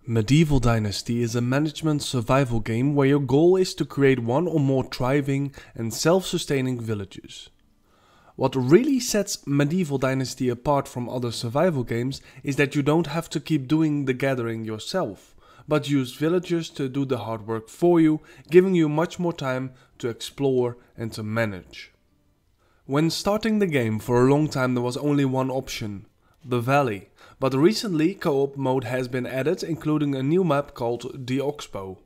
Medieval Dynasty is a management survival game where your goal is to create one or more thriving and self-sustaining villages. What really sets Medieval Dynasty apart from other survival games is that you don't have to keep doing the gathering yourself, but use villagers to do the hard work for you, giving you much more time to explore and to manage. When starting the game, for a long time there was only one option: the valley, but recently co-op mode has been added, including a new map called the Oxbow.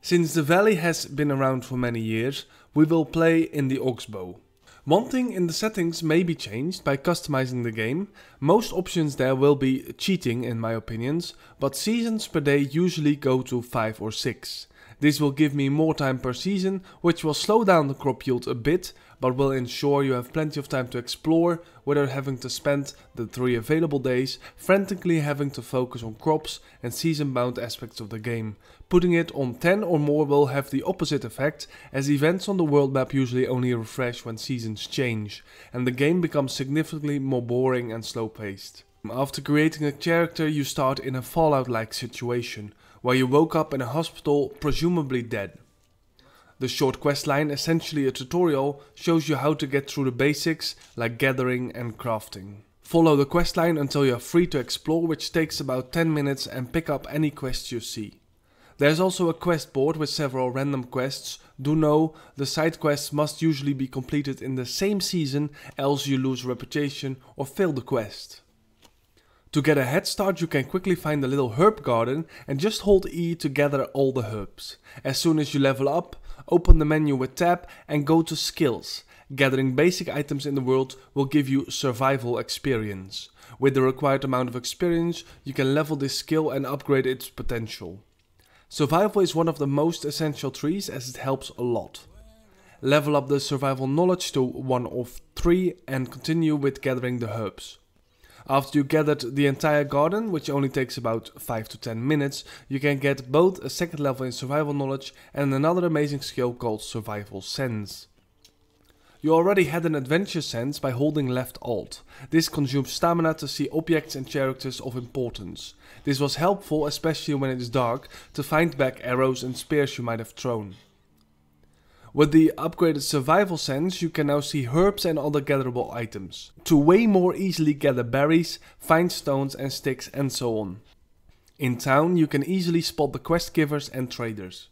Since the valley has been around for many years, we will play in the Oxbow. One thing in the settings may be changed by customizing the game. Most options there will be cheating in my opinions, but seasons per day usually go to 5 or 6. This will give me more time per season, which will slow down the crop yield a bit, but will ensure you have plenty of time to explore without having to spend the 3 available days frantically having to focus on crops and season-bound aspects of the game. Putting it on 10 or more will have the opposite effect, as events on the world map usually only refresh when seasons change, and the game becomes significantly more boring and slow-paced. After creating a character, you start in a Fallout-like situation, where you woke up in a hospital, presumably dead. The short questline, essentially a tutorial, shows you how to get through the basics like gathering and crafting. Follow the questline until you are free to explore, which takes about 10 minutes, and pick up any quests you see. There's also a quest board with several random quests. Do know, the side quests must usually be completed in the same season, else you lose reputation or fail the quest. To get a head start, you can quickly find a little herb garden and just hold E to gather all the herbs. As soon as you level up, open the menu with tab and go to skills. Gathering basic items in the world will give you survival experience. With the required amount of experience, you can level this skill and upgrade its potential. Survival is one of the most essential trees as it helps a lot. Level up the survival knowledge to 1 of 3 and continue with gathering the herbs. After you gathered the entire garden, which only takes about 5 to 10 minutes, you can get both a second level in survival knowledge and another amazing skill called survival sense. You already had an adventure sense by holding left alt. This consumes stamina to see objects and characters of importance. This was helpful, especially when it is dark, to find back arrows and spears you might have thrown. With the upgraded survival sense, you can now see herbs and other gatherable items, to way more easily gather berries, find stones and sticks and so on. In town, you can easily spot the quest givers and traders.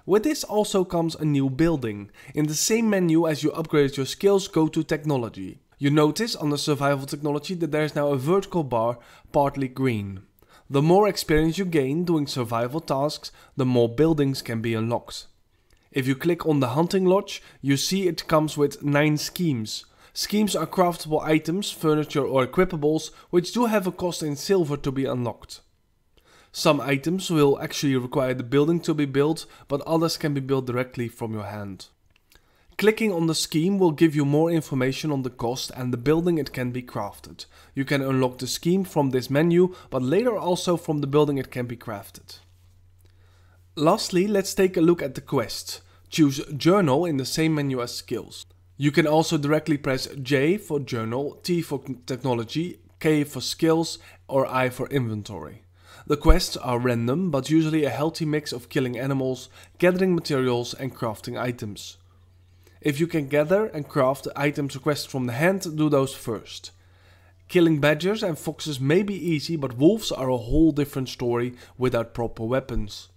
With this also comes a new building. In the same menu as you upgraded your skills, go to technology. You notice on the survival technology that there is now a vertical bar, partly green. The more experience you gain doing survival tasks, the more buildings can be unlocked. If you click on the hunting lodge, you see it comes with 9 schemes. Schemes are craftable items, furniture or equipables, which do have a cost in silver to be unlocked. Some items will actually require the building to be built, but others can be built directly from your hand. Clicking on the scheme will give you more information on the cost and the building it can be crafted. You can unlock the scheme from this menu, but later also from the building it can be crafted. Lastly, let's take a look at the quests. Choose Journal in the same menu as Skills. You can also directly press J for Journal, T for Technology, K for Skills or I for Inventory. The quests are random, but usually a healthy mix of killing animals, gathering materials and crafting items. If you can gather and craft the items requested from the hand, do those first. Killing badgers and foxes may be easy, but wolves are a whole different story without proper weapons.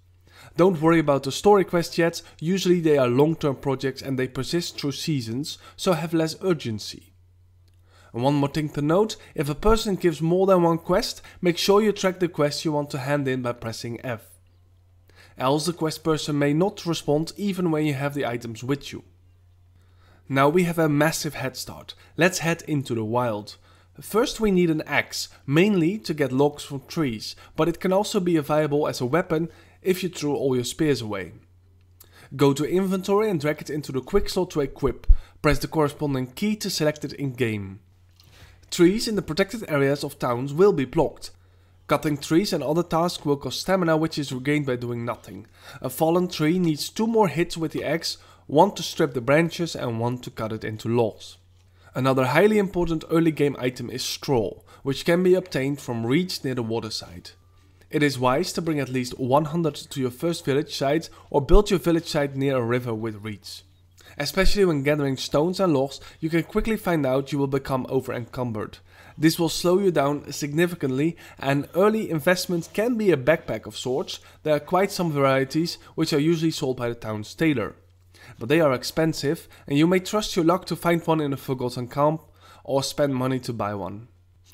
Don't worry about the story quests yet, usually they are long-term projects and they persist through seasons, so have less urgency. And one more thing to note, if a person gives more than one quest, make sure you track the quest you want to hand in by pressing F. Else the quest person may not respond even when you have the items with you. Now we have a massive head start. Let's head into the wild. First we need an axe, mainly to get logs from trees, but it can also be viable as a weapon if you threw all your spears away. Go to inventory and drag it into the quick slot to equip. Press the corresponding key to select it in game. Trees in the protected areas of towns will be blocked. Cutting trees and other tasks will cost stamina, which is regained by doing nothing. A fallen tree needs 2 more hits with the axe, 1 to strip the branches and 1 to cut it into logs. Another highly important early game item is straw, which can be obtained from reeds near the waterside. It is wise to bring at least 100 to your first village site or build your village site near a river with reeds. Especially when gathering stones and logs, you can quickly find out you will become over-encumbered. This will slow you down significantly, and early investment can be a backpack of sorts. There are quite some varieties which are usually sold by the town's tailor. But they are expensive, and you may trust your luck to find one in a forgotten camp or spend money to buy one.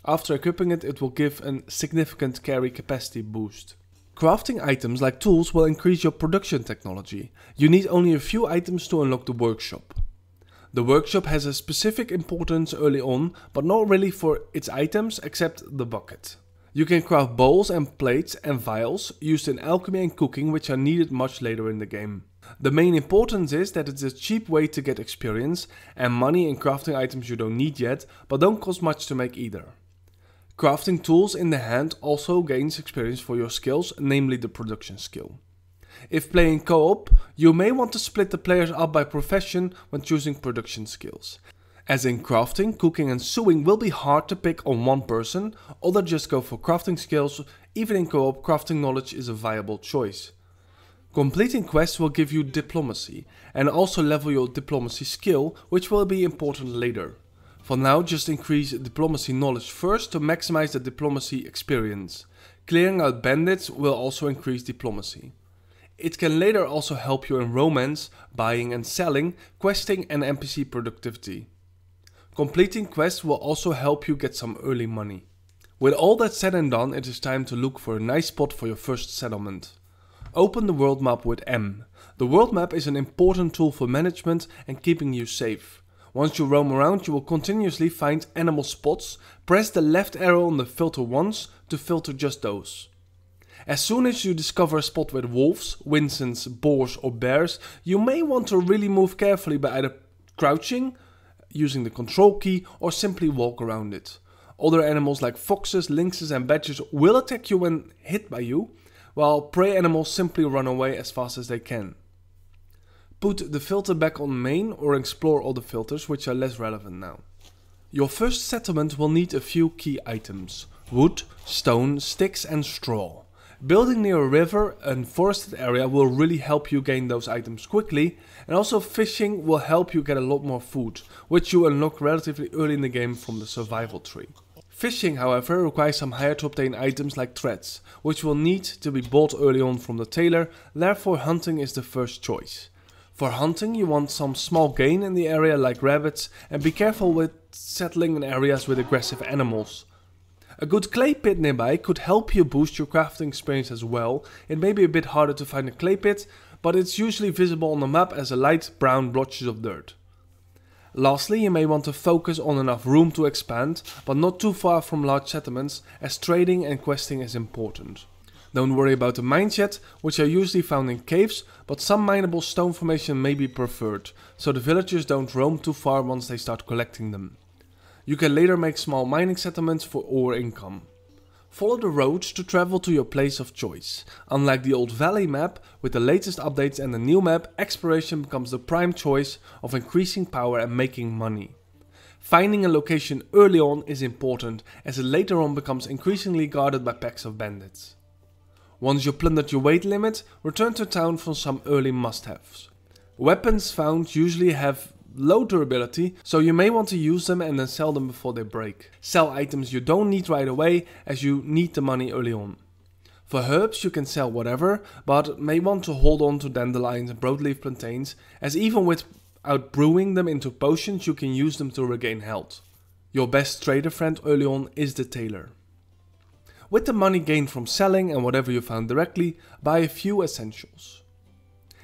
After equipping it, it will give a significant carry capacity boost. Crafting items like tools will increase your production technology. You need only a few items to unlock the workshop. The workshop has a specific importance early on, but not really for its items except the bucket. You can craft bowls and plates and vials used in alchemy and cooking, which are needed much later in the game. The main importance is that it's a cheap way to get experience and money in crafting items you don't need yet, but don't cost much to make either. Crafting tools in the hand also gains experience for your skills, namely the production skill. If playing co-op, you may want to split the players up by profession when choosing production skills. As in crafting, cooking and sewing will be hard to pick on one person, others just go for crafting skills. Even in co-op, crafting knowledge is a viable choice. Completing quests will give you diplomacy and also level your diplomacy skill, which will be important later. For now, just increase diplomacy knowledge first to maximize the diplomacy experience. Clearing out bandits will also increase diplomacy. It can later also help you in romance, buying and selling, questing and NPC productivity. Completing quests will also help you get some early money. With all that said and done, it is time to look for a nice spot for your first settlement. Open the world map with M. The world map is an important tool for management and keeping you safe. Once you roam around, you will continuously find animal spots. Press the left arrow on the filter once to filter just those. As soon as you discover a spot with wolves, windsons, boars or bears, you may want to really move carefully by either crouching, using the control key, or simply walk around it. Other animals like foxes, lynxes and badgers will attack you when hit by you, while prey animals simply run away as fast as they can. Put the filter back on main or explore all the filters, which are less relevant now. Your first settlement will need a few key items: wood, stone, sticks and straw. Building near a river and forested area will really help you gain those items quickly, and also fishing will help you get a lot more food, which you unlock relatively early in the game from the survival tree. Fishing, however, requires some higher to obtain items like threads, which will need to be bought early on from the tailor, therefore hunting is the first choice. For hunting you want some small game in the area like rabbits, and be careful with settling in areas with aggressive animals. A good clay pit nearby could help you boost your crafting experience as well. It may be a bit harder to find a clay pit, but it's usually visible on the map as a light brown blotches of dirt. Lastly, you may want to focus on enough room to expand, but not too far from large settlements, as trading and questing is important. Don't worry about the mines yet, which are usually found in caves, but some mineable stone formation may be preferred, so the villagers don't roam too far once they start collecting them. You can later make small mining settlements for ore income. Follow the roads to travel to your place of choice. Unlike the old valley map, with the latest updates and the new map, exploration becomes the prime choice of increasing power and making money. Finding a location early on is important, as it later on becomes increasingly guarded by packs of bandits. Once you plundered your weight limit, return to town for some early must-haves. Weapons found usually have low durability, so you may want to use them and then sell them before they break. Sell items you don't need right away, as you need the money early on. For herbs you can sell whatever, but may want to hold on to dandelions and broadleaf plantains, as even without brewing them into potions you can use them to regain health. Your best trader friend early on is the tailor. With the money gained from selling and whatever you found directly, buy a few essentials.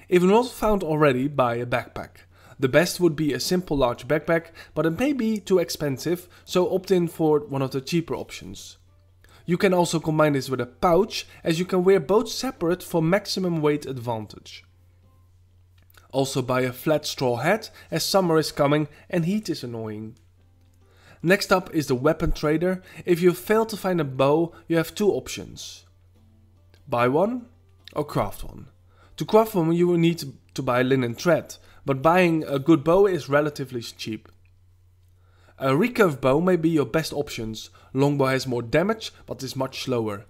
If not found already, buy a backpack. The best would be a simple large backpack, but it may be too expensive, so opt in for one of the cheaper options. You can also combine this with a pouch, as you can wear both separate for maximum weight advantage. Also buy a flat straw hat, as summer is coming and heat is annoying. Next up is the weapon trader. If you fail to find a bow, you have two options. Buy one or craft one. To craft one you will need to buy linen thread, but buying a good bow is relatively cheap. A recurve bow may be your best options. Longbow has more damage but is much slower.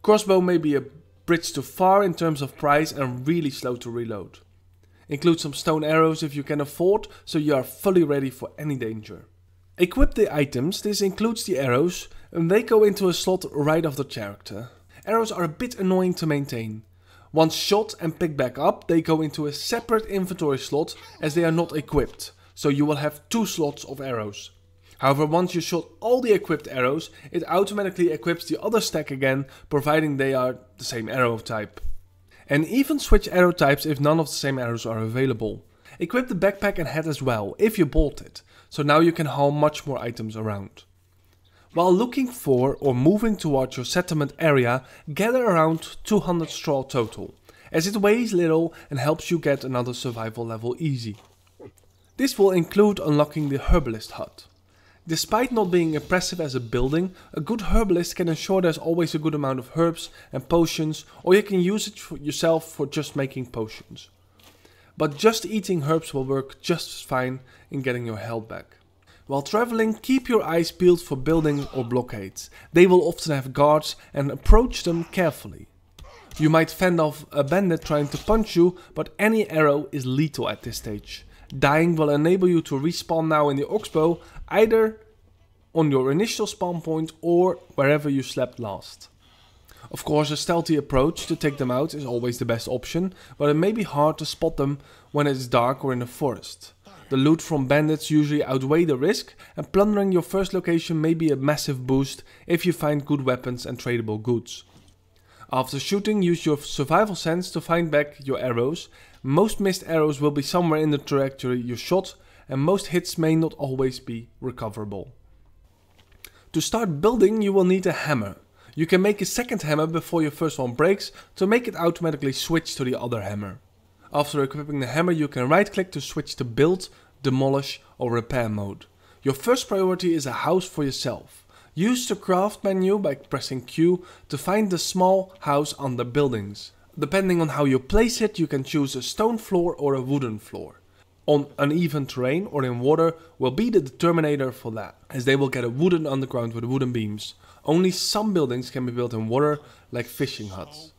Crossbow may be a bridge too far in terms of price and really slow to reload. Include some stone arrows if you can afford, so you are fully ready for any danger. Equip the items. This includes the arrows, and they go into a slot right of the character. Arrows are a bit annoying to maintain. Once shot and picked back up, they go into a separate inventory slot as they are not equipped, so you will have 2 slots of arrows. However, once you shot all the equipped arrows, it automatically equips the other stack again, providing they are the same arrow type. And even switch arrow types if none of the same arrows are available. Equip the backpack and hat as well, if you bought it, so now you can haul much more items around. While looking for or moving towards your settlement area, gather around 200 straw total, as it weighs little and helps you get another survival level easy. This will include unlocking the herbalist hut. Despite not being impressive as a building, a good herbalist can ensure there's always a good amount of herbs and potions, or you can use it for yourself for just making potions. But just eating herbs will work just fine in getting your health back. While traveling, keep your eyes peeled for buildings or blockades. They will often have guards and approach them carefully. You might fend off a bandit trying to punch you, but any arrow is lethal at this stage. Dying will enable you to respawn now in the oxbow, either on your initial spawn point or wherever you slept last. Of course, a stealthy approach to take them out is always the best option, but it may be hard to spot them when it is dark or in the forest. The loot from bandits usually outweigh the risk, and plundering your first location may be a massive boost if you find good weapons and tradable goods. After shooting, use your survival sense to find back your arrows. Most missed arrows will be somewhere in the trajectory you shot, and most hits may not always be recoverable. To start building, you will need a hammer. You can make a second hammer before your first one breaks to make it automatically switch to the other hammer. After equipping the hammer, you can right click to switch to build, demolish or repair mode. Your first priority is a house for yourself. Use the craft menu by pressing Q to find the small house under buildings. Depending on how you place it, you can choose a stone floor or a wooden floor. On uneven terrain or in water will be the determinator for that, as they will get a wooden underground with wooden beams. Only some buildings can be built in water, like fishing huts.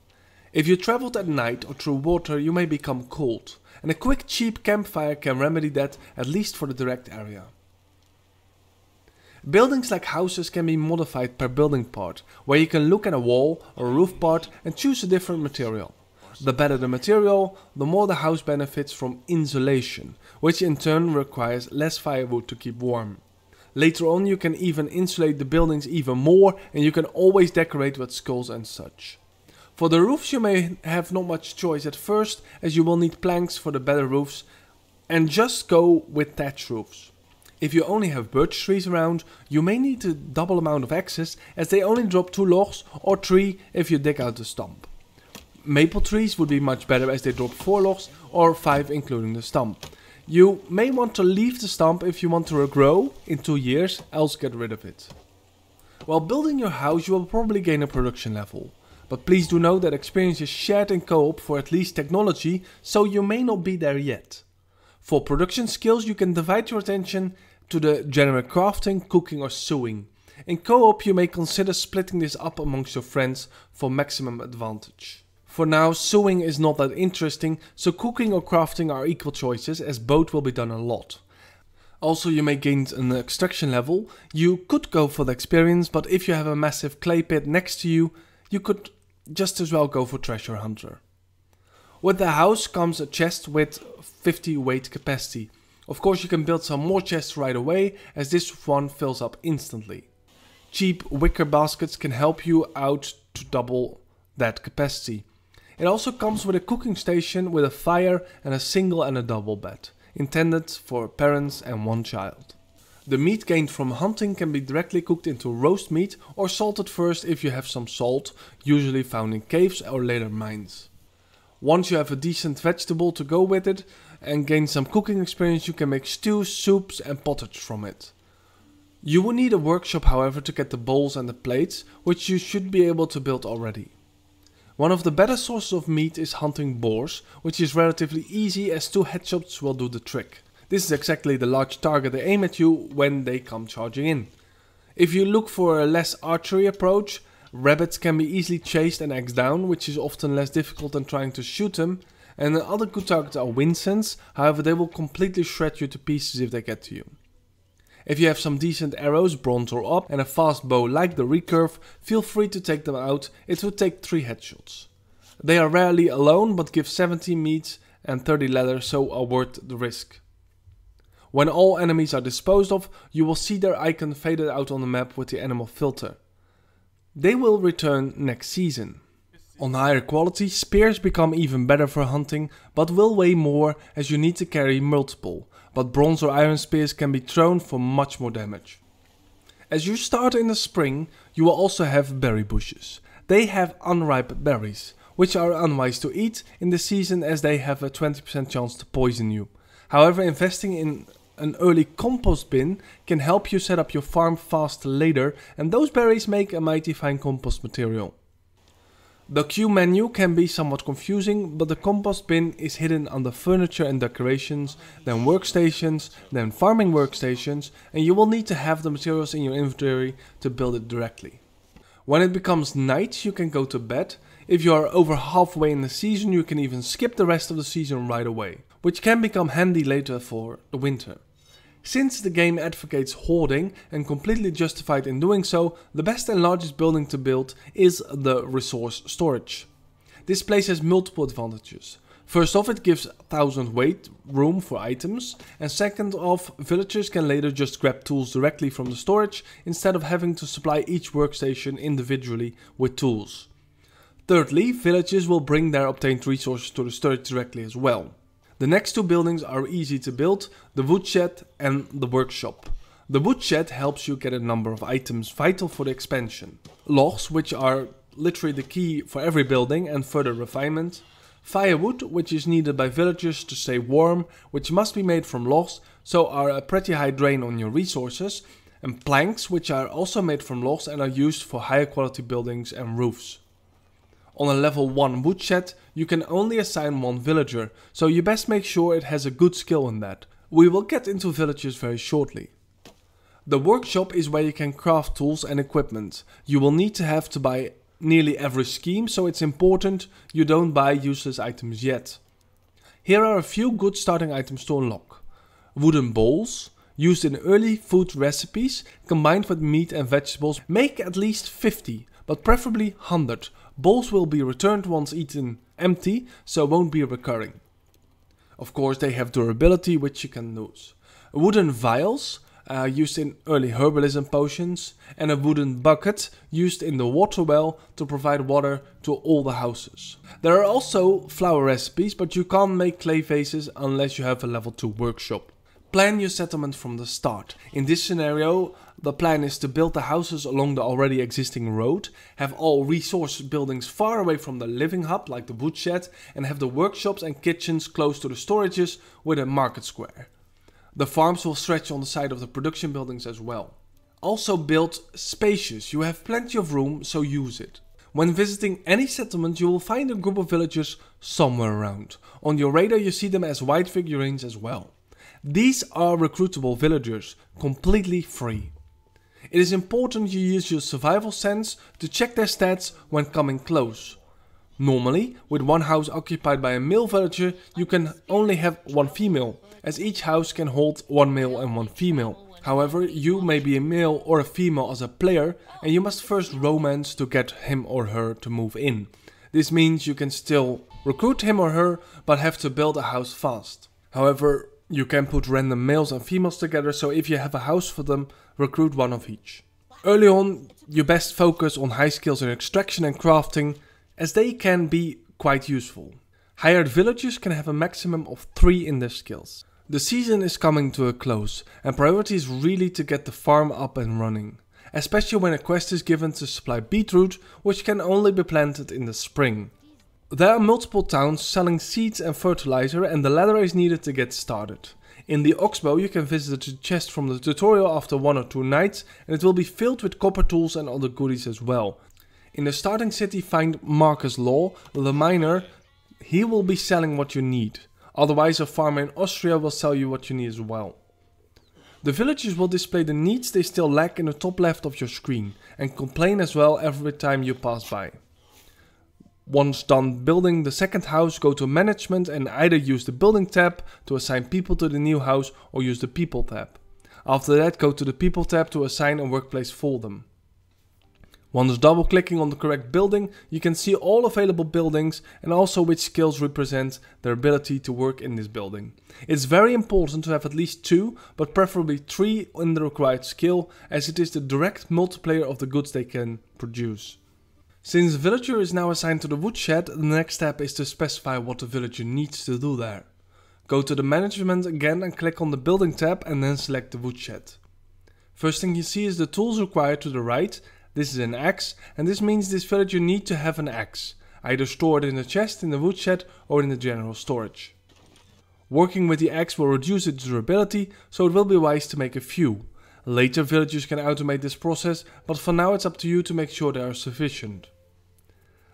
If you traveled at night or through water, you may become cold, and a quick cheap campfire can remedy that, at least for the direct area. Buildings like houses can be modified per building part, where you can look at a wall or a roof part and choose a different material. The better the material, the more the house benefits from insulation, which in turn requires less firewood to keep warm. Later on you can even insulate the buildings even more, and you can always decorate with skulls and such. For the roofs you may have not much choice at first, as you will need planks for the better roofs, and just go with thatch roofs. If you only have birch trees around, you may need a double amount of access, as they only drop 2 logs or 3 if you dig out the stump. Maple trees would be much better, as they drop 4 logs or 5 including the stump. You may want to leave the stump if you want to regrow in 2 years, else get rid of it. While building your house you will probably gain a production level. But please do know that experience is shared in co-op for at least technology, so you may not be there yet. For production skills you can divide your attention to the generic crafting, cooking or sewing. In co-op you may consider splitting this up amongst your friends for maximum advantage. For now, sewing is not that interesting, so cooking or crafting are equal choices, as both will be done a lot. Also, you may gain an extraction level. You could go for the experience, but if you have a massive clay pit next to you, you could just as well go for treasure hunter. With the house comes a chest with 50 weight capacity. Of course you can build some more chests right away, as this one fills up instantly. Cheap wicker baskets can help you out to double that capacity. It also comes with a cooking station with a fire and a single and a double bed, intended for parents and 1 child. The meat gained from hunting can be directly cooked into roast meat or salted first if you have some salt, usually found in caves or later mines. Once you have a decent vegetable to go with it and gain some cooking experience, you can make stews, soups and pottage from it. You will need a workshop however to get the bowls and the plates, which you should be able to build already. One of the better sources of meat is hunting boars, which is relatively easy as 2 headshots will do the trick. This is exactly the large target they aim at you when they come charging in. If you look for a less archery approach, Rabbits can be easily chased and axed down, which is often less difficult than trying to shoot them. And other good targets are windsents, however they will completely shred you to pieces if they get to you. If you have some decent arrows, bronze or up, and a fast bow like the recurve, feel free to take them out. It would take 3 headshots. They are rarely alone, but give 70 meat and 30 leather, so are worth the risk. When all enemies are disposed of, you will see their icon faded out on the map with the animal filter. They will return next season. On higher quality, spears become even better for hunting, but will weigh more as you need to carry multiple, but bronze or iron spears can be thrown for much more damage. As you start in the spring, you will also have berry bushes. They have unripe berries, which are unwise to eat in the season as they have a 20% chance to poison you. However, investing in an early compost bin can help you set up your farm fast later, and those berries make a mighty fine compost material. The queue menu can be somewhat confusing, but the compost bin is hidden under furniture and decorations, then workstations, then farming workstations, and you will need to have the materials in your inventory to build it directly. When it becomes night, you can go to bed. If you are over halfway in the season, you can even skip the rest of the season right away, which can become handy later for the winter. Since the game advocates hoarding and completely justified in doing so, the best and largest building to build is the resource storage. This place has multiple advantages. First off, it gives 1000 weight room for items, and second off, villagers can later just grab tools directly from the storage instead of having to supply each workstation individually with tools. Thirdly, villagers will bring their obtained resources to the storage directly as well. The next 2 buildings are easy to build, the woodshed and the workshop. The woodshed helps you get a number of items vital for the expansion. Logs, which are literally the key for every building and further refinement. Firewood, which is needed by villagers to stay warm, which must be made from logs, so are a pretty high drain on your resources. And planks, which are also made from logs and are used for higher quality buildings and roofs. On a level 1 woodshed, you can only assign 1 villager, so you best make sure it has a good skill in that. We will get into villagers very shortly. The workshop is where you can craft tools and equipment. You will need to buy nearly every scheme, so it's important you don't buy useless items yet. Here are a few good starting items to unlock. Wooden bowls, used in early food recipes, combined with meat and vegetables, make at least 50, but preferably 100. Bowls will be returned once eaten empty, so won't be recurring. Of course, they have durability, which you can lose. Wooden vials, used in early herbalism potions, and a wooden bucket used in the water well to provide water to all the houses. There are also flower recipes, but you can't make clay vases unless you have a level 2 workshop. Plan your settlement from the start. In this scenario, the plan is to build the houses along the already existing road, have all resource buildings far away from the living hub like the woodshed, and have the workshops and kitchens close to the storages with a market square. The farms will stretch on the side of the production buildings as well. Also build spacious, you have plenty of room, so use it. When visiting any settlement, you will find a group of villagers somewhere around. On your radar you see them as white figurines as well. These are recruitable villagers, completely free. It is important you use your survival sense to check their stats when coming close. Normally, with 1 house occupied by a male villager, you can only have 1 female, as each house can hold 1 male and 1 female. However, you may be a male or a female as a player, and you must first romance to get him or her to move in. This means you can still recruit him or her, but have to build a house fast. However, you can put random males and females together, so if you have a house for them, recruit 1 of each. Early on, you best focus on high skills in extraction and crafting, as they can be quite useful. Hired villagers can have a maximum of 3 in their skills. The season is coming to a close, and priority is really to get the farm up and running. Especially when a quest is given to supply beetroot, which can only be planted in the spring. There are multiple towns selling seeds and fertilizer, and the ladder is needed to get started. In the Oxbow you can visit the chest from the tutorial after 1 or 2 nights, and it will be filled with copper tools and other goodies as well. In the starting city find Marcus Law, the miner. He will be selling what you need. Otherwise a farmer in Austria will sell you what you need as well. The villagers will display the needs they still lack in the top left of your screen and complain as well every time you pass by. Once done building the second house, go to management and either use the building tab to assign people to the new house or use the people tab. After that, go to the people tab to assign a workplace for them. Once double clicking on the correct building, you can see all available buildings and also which skills represent their ability to work in this building. It's very important to have at least 2, but preferably 3 in the required skill, as it is the direct multiplier of the goods they can produce. Since the villager is now assigned to the woodshed, the next step is to specify what the villager needs to do there. Go to the management again and click on the building tab and then select the woodshed. First thing you see is the tools required to the right. This is an axe, and this means this villager needs to have an axe, either stored in the chest in the woodshed or in the general storage. Working with the axe will reduce its durability, so it will be wise to make a few. Later villagers can automate this process, but for now it's up to you to make sure they are sufficient.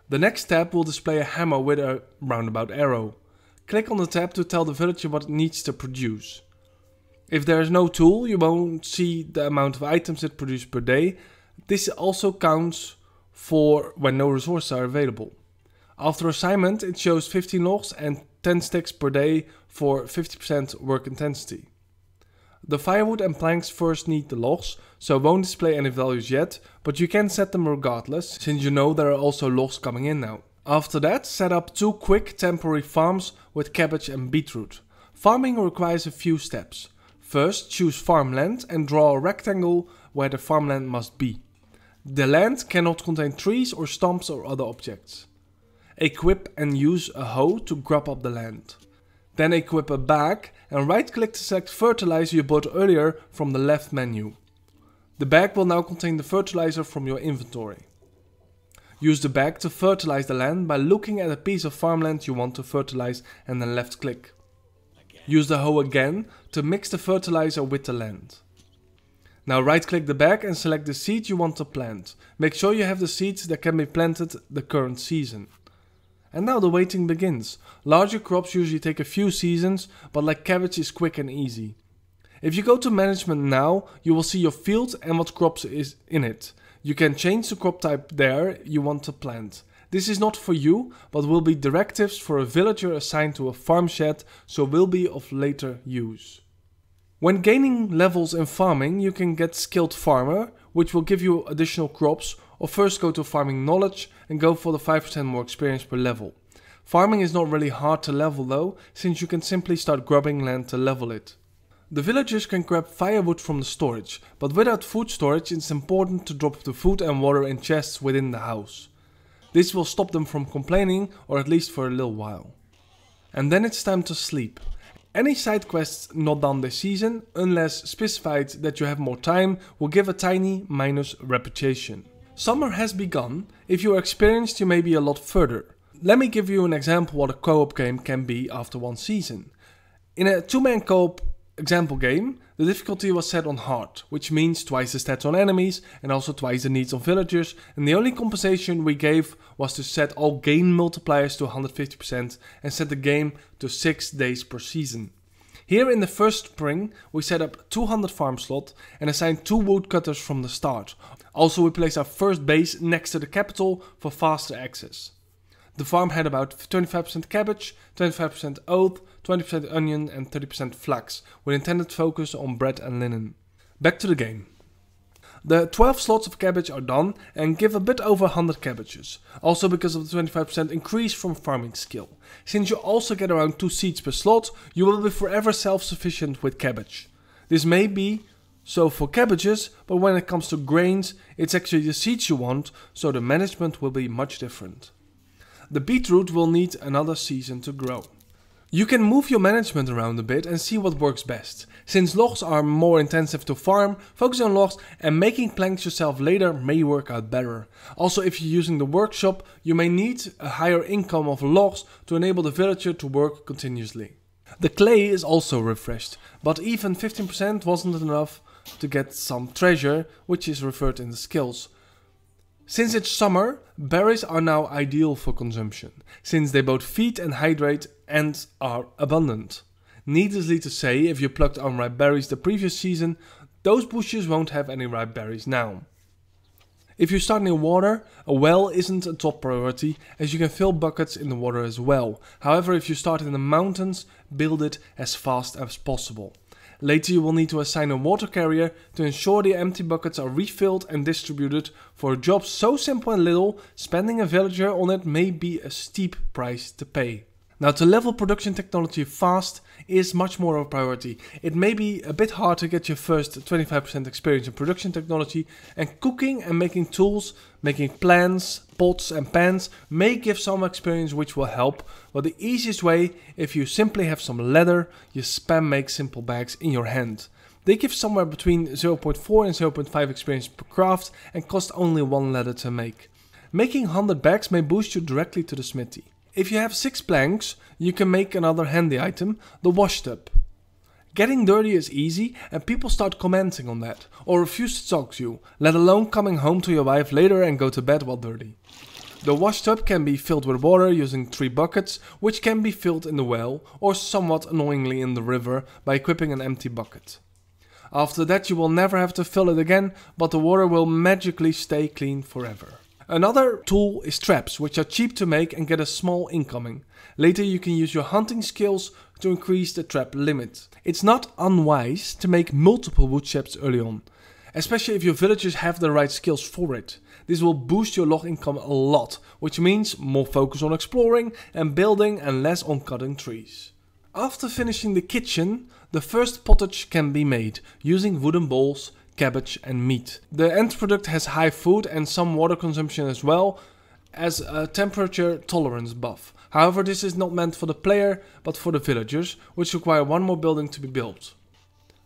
The next tab will display a hammer with a roundabout arrow. Click on the tab to tell the villager what it needs to produce. If there is no tool, you won't see the amount of items it produces per day. This also counts for when no resources are available. After assignment, it shows 15 logs and 10 sticks per day for 50% work intensity. The firewood and planks first need the logs, so it won't display any values yet, but you can set them regardless, since you know there are also logs coming in now. After that, set up 2 quick temporary farms with cabbage and beetroot. Farming requires a few steps. First, choose farmland and draw a rectangle where the farmland must be. The land cannot contain trees or stumps or other objects. Equip and use a hoe to grub up the land. Then equip a bag and right click to select fertilizer you bought earlier from the left menu. The bag will now contain the fertilizer from your inventory. Use the bag to fertilize the land by looking at a piece of farmland you want to fertilize and then left click. Use the hoe again to mix the fertilizer with the land. Now right click the bag and select the seed you want to plant. Make sure you have the seeds that can be planted the current season. And now the waiting begins. Larger crops usually take a few seasons, but like cabbage is quick and easy. If you go to management now, you will see your field and what crops is in it. You can change the crop type there you want to plant. This is not for you, but will be directives for a villager assigned to a farm shed, so will be of later use. When gaining levels in farming, you can get skilled farmer, which will give you additional crops, or first go to farming knowledge and go for the 5% more experience per level. Farming is not really hard to level though, since you can simply start grubbing land to level it. The villagers can grab firewood from the storage, but without food storage it's important to drop the food and water in chests within the house. This will stop them from complaining, or at least for a little while. And then it's time to sleep. Any side quests not done this season, unless specified that you have more time, will give a tiny minus reputation. Summer has begun. If you are experienced, you may be a lot further. Let me give you an example what a co-op game can be after one season. In a 2-man co-op example game, the difficulty was set on hard, which means twice the stats on enemies and also twice the needs on villagers, and the only compensation we gave was to set all gain multipliers to 150% and set the game to 6 days per season. Here in the first spring we set up 200 farm slot and assigned 2 woodcutters from the start. Also we placed our first base next to the capital for faster access. The farm had about 25% cabbage, 25% oat, 20% onion and 30% flax, with intended focus on bread and linen. Back to the game. The 12 slots of cabbage are done and give a bit over 100 cabbages, also because of the 25% increase from farming skill. Since you also get around 2 seeds per slot, you will be forever self-sufficient with cabbage. This may be so for cabbages, but when it comes to grains, it's actually the seeds you want, so the management will be much different. The beetroot will need another season to grow. You can move your management around a bit and see what works best. Since logs are more intensive to farm, focus on logs and making planks yourself later may work out better. Also, if you're using the workshop, you may need a higher income of logs to enable the villager to work continuously. The clay is also refreshed, but even 15% wasn't enough to get some treasure, which is referred in the skills. Since it's summer, berries are now ideal for consumption, since they both feed and hydrate and are abundant. Needlessly to say, if you plucked unripe berries the previous season, those bushes won't have any ripe berries now. If you start near water, a well isn't a top priority as you can fill buckets in the water as well. However, if you start in the mountains, build it as fast as possible. Later you will need to assign a water carrier to ensure the empty buckets are refilled and distributed. For a job so simple and little, spending a villager on it may be a steep price to pay. Now, to level production technology fast is much more of a priority. It may be a bit hard to get your first 25% experience in production technology, and cooking and making tools, making plans, pots and pans may give some experience which will help, but the easiest way, if you simply have some leather, you spam make simple bags in your hand. They give somewhere between 0.4 and 0.5 experience per craft and cost only 1 leather to make. Making 100 bags may boost you directly to the smithy. If you have 6 planks, you can make another handy item, the wash tub. Getting dirty is easy and people start commenting on that, or refuse to talk to you, let alone coming home to your wife later and go to bed while dirty. The wash tub can be filled with water using 3 buckets, which can be filled in the well, or somewhat annoyingly in the river by equipping an empty bucket. After that you will never have to fill it again, but the water will magically stay clean forever. Another tool is traps, which are cheap to make and get a small incoming. Later you can use your hunting skills to increase the trap limit. It's not unwise to make multiple wood traps early on, especially if your villagers have the right skills for it. This will boost your log income a lot, which means more focus on exploring and building and less on cutting trees. After finishing the kitchen, the first pottage can be made using wooden bowls, cabbage and meat. The end product has high food and some water consumption as well as a temperature tolerance buff. However, this is not meant for the player but for the villagers, which require one more building to be built.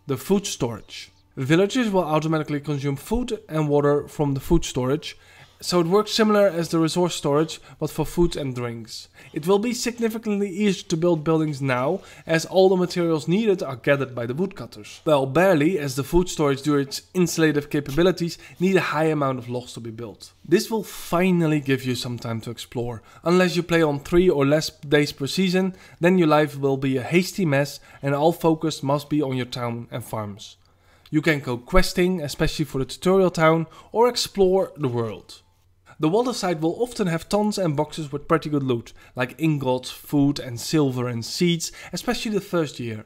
The food storage. Villagers will automatically consume food and water from the food storage, so it works similar as the resource storage but for food and drinks. It will be significantly easier to build buildings now as all the materials needed are gathered by the woodcutters. Well, barely, as the food storage due to its insulative capabilities need a high amount of logs to be built. This will finally give you some time to explore. Unless you play on 3 or less days per season, then your life will be a hasty mess and all focus must be on your town and farms. You can go questing, especially for the tutorial town, or explore the world. The water side will often have tons and boxes with pretty good loot, like ingots, food and silver and seeds, especially the first year.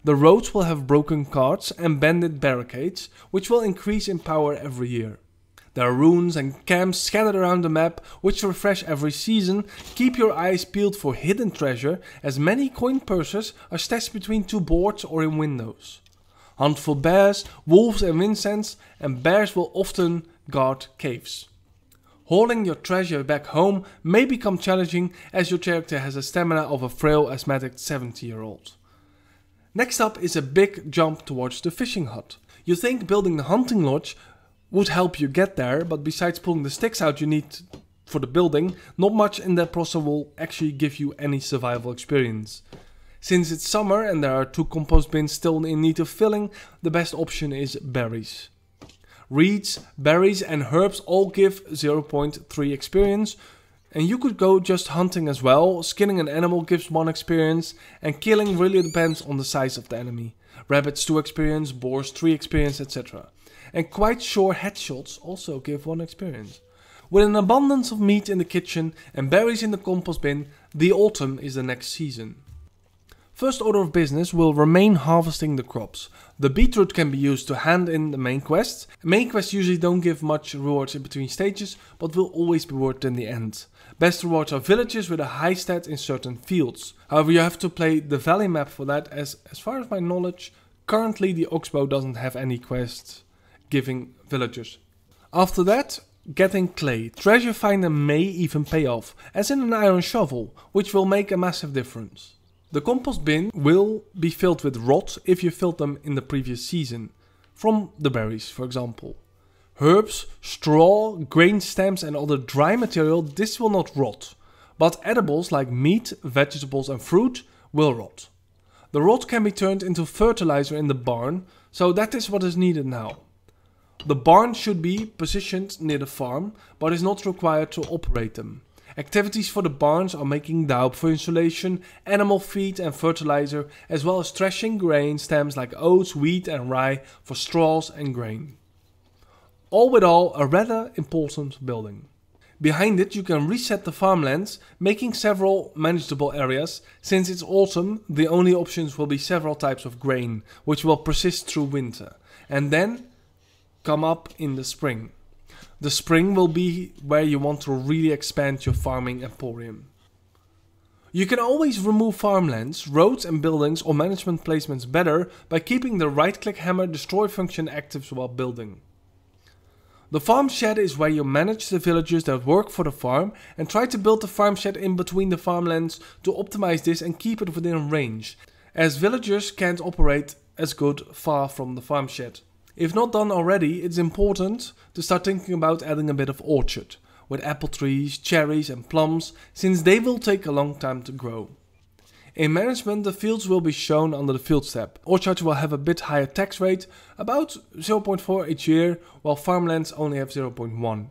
The roads will have broken carts and bandit barricades, which will increase in power every year. There are ruins and camps scattered around the map, which refresh every season. Keep your eyes peeled for hidden treasure, as many coin purses are stashed between 2 boards or in windows. Hunt for bears, wolves and windsents, and bears will often guard caves. Hauling your treasure back home may become challenging as your character has the stamina of a frail asthmatic 70-year-old. Next up is a big jump towards the fishing hut. You think building the hunting lodge would help you get there, but besides pulling the sticks out you need for the building, not much in that process will actually give you any survival experience. Since it's summer and there are 2 compost bins still in need of filling, the best option is berries. Reeds, berries and herbs all give 0.3 experience, and you could go just hunting as well. Skinning an animal gives 1 experience and killing really depends on the size of the enemy. Rabbits 2 experience, boars 3 experience, etc. And quite sure headshots also give 1 experience. With an abundance of meat in the kitchen and berries in the compost bin, the autumn is the next season. First order of business will remain harvesting the crops. The beetroot can be used to hand in the main quests. Main quests usually don't give much rewards in between stages, but will always be worth in the end. Best rewards are villages with a high stat in certain fields. However, you have to play the valley map for that, as far as my knowledge, currently the Oxbow doesn't have any quests giving villagers. After that, getting clay. Treasure finder may even pay off, as in an iron shovel, which will make a massive difference. The compost bin will be filled with rot if you filled them in the previous season, from the berries for example. Herbs, straw, grain stems and other dry material, this will not rot, but edibles like meat, vegetables and fruit will rot. The rot can be turned into fertilizer in the barn, so that is what is needed now. The barn should be positioned near the farm, but is not required to operate them. Activities for the barns are making daub for insulation, animal feed and fertilizer, as well as threshing grain stems like oats, wheat and rye for straws and grain. All with all, a rather important building. Behind it you can reset the farmlands, making several manageable areas. Since it's autumn, the only options will be several types of grain, which will persist through winter, and then come up in the spring. The spring will be where you want to really expand your farming emporium. You can always remove farmlands, roads and buildings or management placements better by keeping the right-click hammer destroy function active while building. The farm shed is where you manage the villagers that work for the farm and try to build the farm shed in between the farmlands to optimize this and keep it within range, as villagers can't operate as good far from the farm shed. If not done already, it's important to start thinking about adding a bit of orchard, with apple trees, cherries and plums, since they will take a long time to grow. In management, the fields will be shown under the Fields tab. Orchards will have a bit higher tax rate, about 0.4 each year, while farmlands only have 0.1.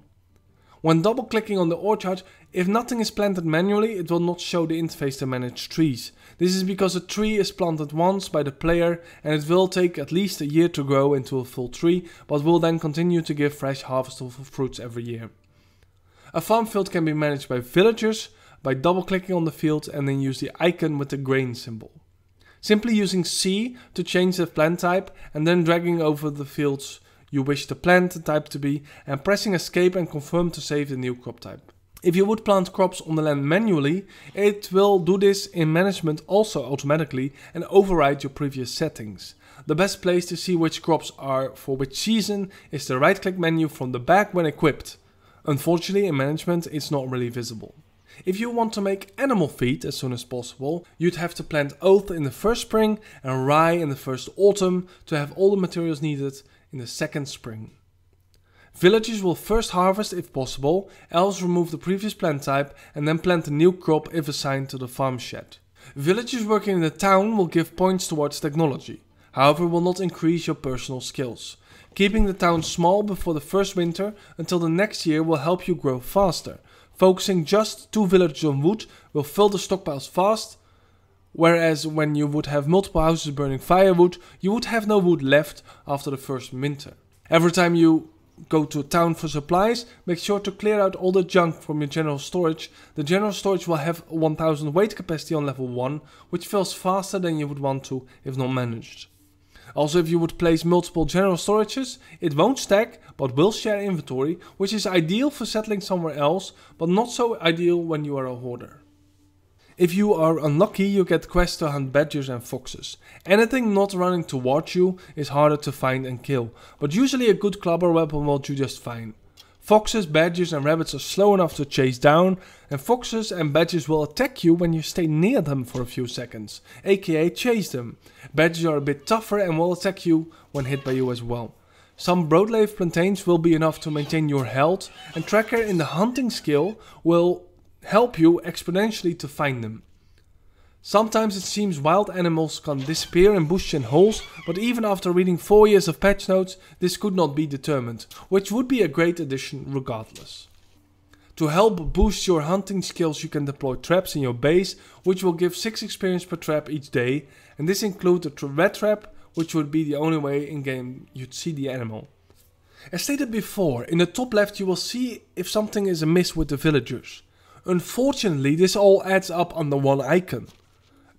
When double clicking on the orchard, if nothing is planted manually, it will not show the interface to manage trees. This is because a tree is planted once by the player and it will take at least a year to grow into a full tree, but will then continue to give fresh harvestable fruits every year. A farm field can be managed by villagers, by double clicking on the field and then use the icon with the grain symbol. Simply using C to change the plant type and then dragging over the fields you wish the plant type to be and pressing escape and confirm to save the new crop type. If you would plant crops on the land manually, it will do this in management also automatically and override your previous settings. The best place to see which crops are for which season is the right click menu from the back when equipped. Unfortunately, in management it's not really visible. If you want to make animal feed as soon as possible, you'd have to plant oat in the first spring and rye in the first autumn to have all the materials needed in the second spring. Villagers will first harvest if possible, else remove the previous plant type and then plant a new crop if assigned to the farm shed. Villagers working in the town will give points towards technology, however will not increase your personal skills. Keeping the town small before the first winter until the next year will help you grow faster. Focusing just 2 villagers on wood will fill the stockpiles fast, whereas when you would have multiple houses burning firewood, you would have no wood left after the first winter. Every time you go to a town for supplies, make sure to clear out all the junk from your general storage. The general storage will have 1000 weight capacity on level 1, which fills faster than you would want to if not managed. Also, if you would place multiple general storages, it won't stack but will share inventory, which is ideal for settling somewhere else, but not so ideal when you are a hoarder. If you are unlucky, you get quests to hunt badgers and foxes. Anything not running towards you is harder to find and kill, but usually a good clubber weapon will do just fine. Foxes, badgers and rabbits are slow enough to chase down, and foxes and badgers will attack you when you stay near them for a few seconds, aka chase them. Badgers are a bit tougher and will attack you when hit by you as well. Some broadleaf plantains will be enough to maintain your health, and tracker in the hunting skill will help you exponentially to find them. Sometimes it seems wild animals can disappear in bushes and holes, but even after reading 4 years of patch notes, this could not be determined, which would be a great addition regardless. To help boost your hunting skills, you can deploy traps in your base, which will give 6 experience per trap each day, and this includes a red trap, which would be the only way in game you'd see the animal. As stated before, in the top left you will see if something is amiss with the villagers. Unfortunately, this all adds up under one icon.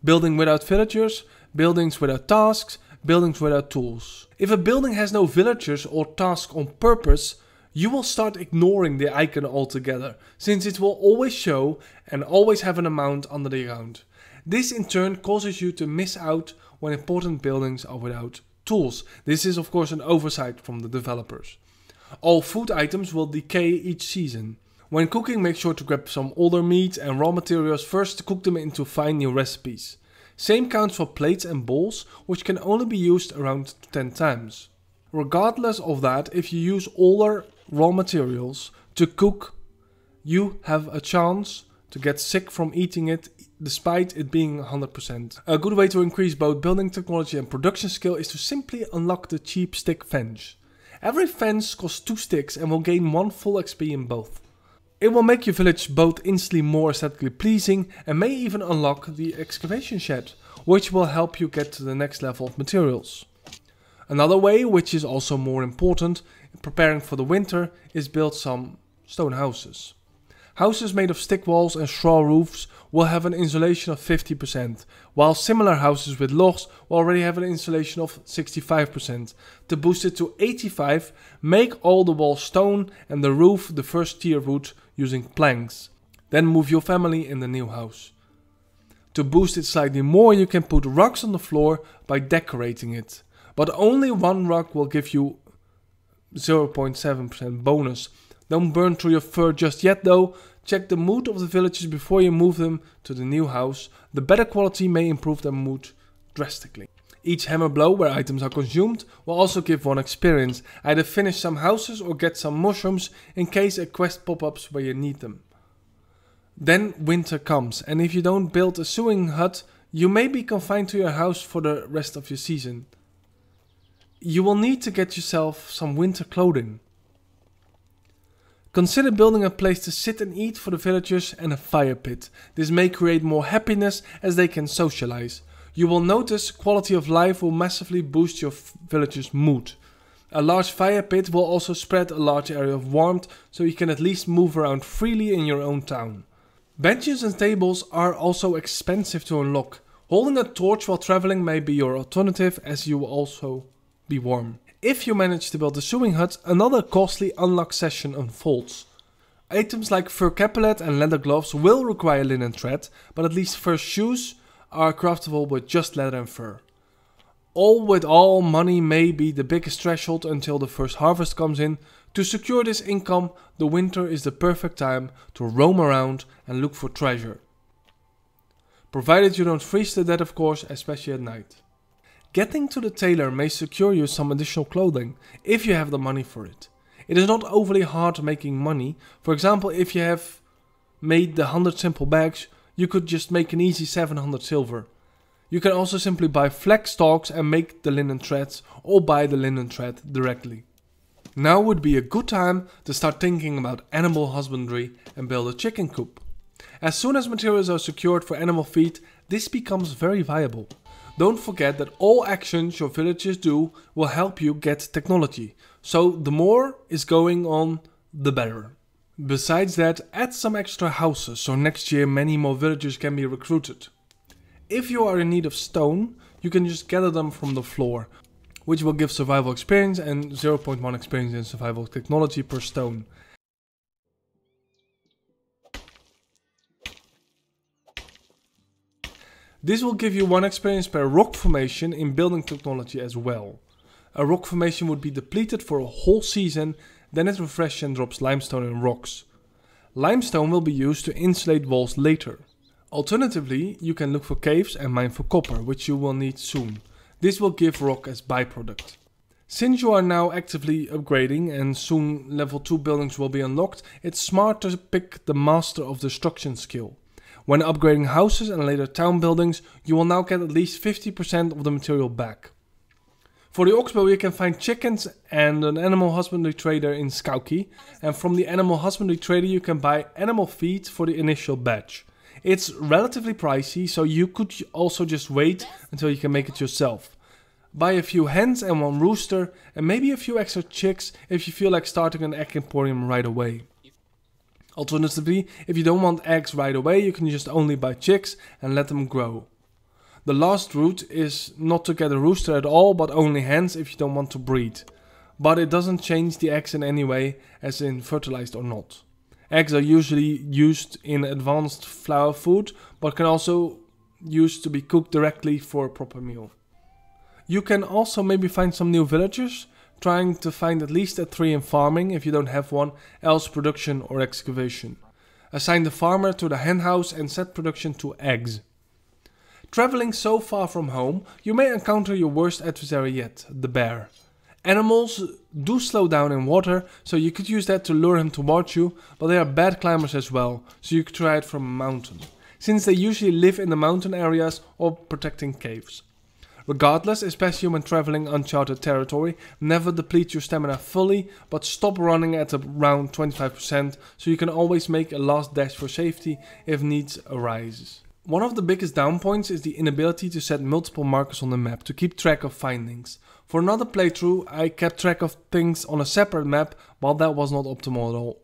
Building without villagers, buildings without tasks, buildings without tools. If a building has no villagers or tasks on purpose, you will start ignoring the icon altogether, since it will always show and always have an amount under the ground. This in turn causes you to miss out when important buildings are without tools. This is of course an oversight from the developers. All food items will decay each season. When cooking, make sure to grab some older meat and raw materials first to cook them into fine new recipes. Same counts for plates and bowls, which can only be used around 10 times. Regardless of that, if you use older raw materials to cook, you have a chance to get sick from eating it despite it being 100%. A good way to increase both building technology and production skill is to simply unlock the cheap stick fence. Every fence costs 2 sticks and will gain 1 full XP in both. It will make your village both instantly more aesthetically pleasing and may even unlock the excavation shed, which will help you get to the next level of materials. Another way, which is also more important in preparing for the winter, is build some stone houses. Houses made of stick walls and straw roofs will have an insulation of 50%, while similar houses with logs will already have an insulation of 65%. To boost it to 85%, make all the walls stone and the roof the first tier wood using planks. Then move your family in the new house. To boost it slightly more, you can put rugs on the floor by decorating it. But only one rug will give you 0.7% bonus. Don't burn through your fur just yet though. Check the mood of the villagers before you move them to the new house. The better quality may improve their mood drastically. Each hammer blow where items are consumed will also give one experience. Either finish some houses or get some mushrooms in case a quest pop-ups where you need them. Then winter comes, and if you don't build a sewing hut, you may be confined to your house for the rest of your season. You will need to get yourself some winter clothing. Consider building a place to sit and eat for the villagers and a fire pit. This may create more happiness as they can socialize. You will notice quality of life will massively boost your villagers' mood. A large fire pit will also spread a large area of warmth so you can at least move around freely in your own town. Benches and tables are also expensive to unlock. Holding a torch while traveling may be your alternative as you will also be warm. If you manage to build a sewing hut, another costly unlock session unfolds. Items like fur capelet and leather gloves will require linen thread, but at least fur shoes are craftable with just leather and fur. All with all, money may be the biggest threshold until the first harvest comes in. To secure this income, the winter is the perfect time to roam around and look for treasure. Provided you don't freeze to death, of course, especially at night. Getting to the tailor may secure you some additional clothing, if you have the money for it. It is not overly hard making money. For example, if you have made the 100 simple bags, you could just make an easy 700 silver. You can also simply buy flax stalks and make the linen threads, or buy the linen thread directly. Now would be a good time to start thinking about animal husbandry and build a chicken coop. As soon as materials are secured for animal feed, this becomes very viable. Don't forget that all actions your villagers do will help you get technology, so the more is going on, the better. Besides that, add some extra houses, so next year many more villagers can be recruited. If you are in need of stone, you can just gather them from the floor, which will give survival experience and 0.1 experience in survival technology per stone. This will give you 1 experience per rock formation in building technology as well. A rock formation would be depleted for a whole season, then it refreshes and drops limestone and rocks. Limestone will be used to insulate walls later. Alternatively, you can look for caves and mine for copper, which you will need soon. This will give rock as byproduct. Since you are now actively upgrading and soon level 2 buildings will be unlocked, it's smart to pick the Master of Destruction skill. When upgrading houses and later town buildings, you will now get at least 50% of the material back. For the oxbow you can find chickens and an animal husbandry trader in Skauki, and from the animal husbandry trader you can buy animal feed for the initial batch. It's relatively pricey, so you could also just wait until you can make it yourself. Buy a few hens and 1 rooster and maybe a few extra chicks if you feel like starting an egg emporium right away. Alternatively, if you don't want eggs right away, you can just only buy chicks and let them grow. The last route is not to get a rooster at all, but only hens if you don't want to breed. But it doesn't change the eggs in any way, as in fertilized or not. Eggs are usually used in advanced flour food, but can also used to be cooked directly for a proper meal. You can also maybe find some new villagers, trying to find at least a 3 in farming if you don't have one, else production or excavation. Assign the farmer to the hen house and set production to eggs. Traveling so far from home, you may encounter your worst adversary yet, the bear. Animals do slow down in water, so you could use that to lure him towards you, but they are bad climbers as well, so you could try it from a mountain, since they usually live in the mountain areas or protecting caves. Regardless, especially when traveling uncharted territory, never deplete your stamina fully, but stop running at around 25% so you can always make a last dash for safety if needs arises. One of the biggest down points is the inability to set multiple markers on the map to keep track of findings. For another playthrough, I kept track of things on a separate map, while that was not optimal at all.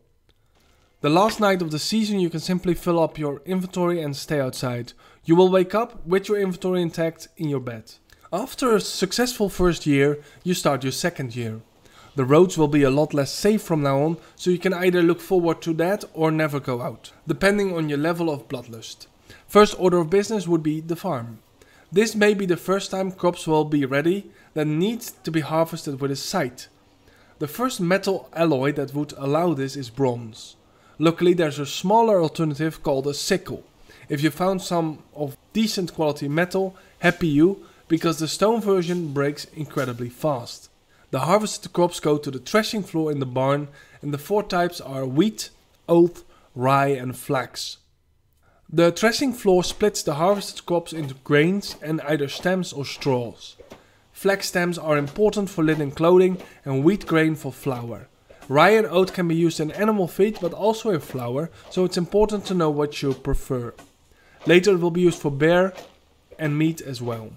The last night of the season you can simply fill up your inventory and stay outside. You will wake up with your inventory intact in your bed. After a successful first year, you start your second year. The roads will be a lot less safe from now on, so you can either look forward to that or never go out, depending on your level of bloodlust. First order of business would be the farm. This may be the first time crops will be ready that need to be harvested with a scythe. The first metal alloy that would allow this is bronze. Luckily there's a smaller alternative called a sickle. If you found some of decent quality metal, happy you, because the stone version breaks incredibly fast. The harvested crops go to the threshing floor in the barn, and the 4 types are wheat, oat, rye and flax. The threshing floor splits the harvested crops into grains and either stems or straws. Flax stems are important for linen clothing and wheat grain for flour. Rye and oat can be used in animal feed but also in flour, so it's important to know what you prefer. Later it will be used for beer and meat as well.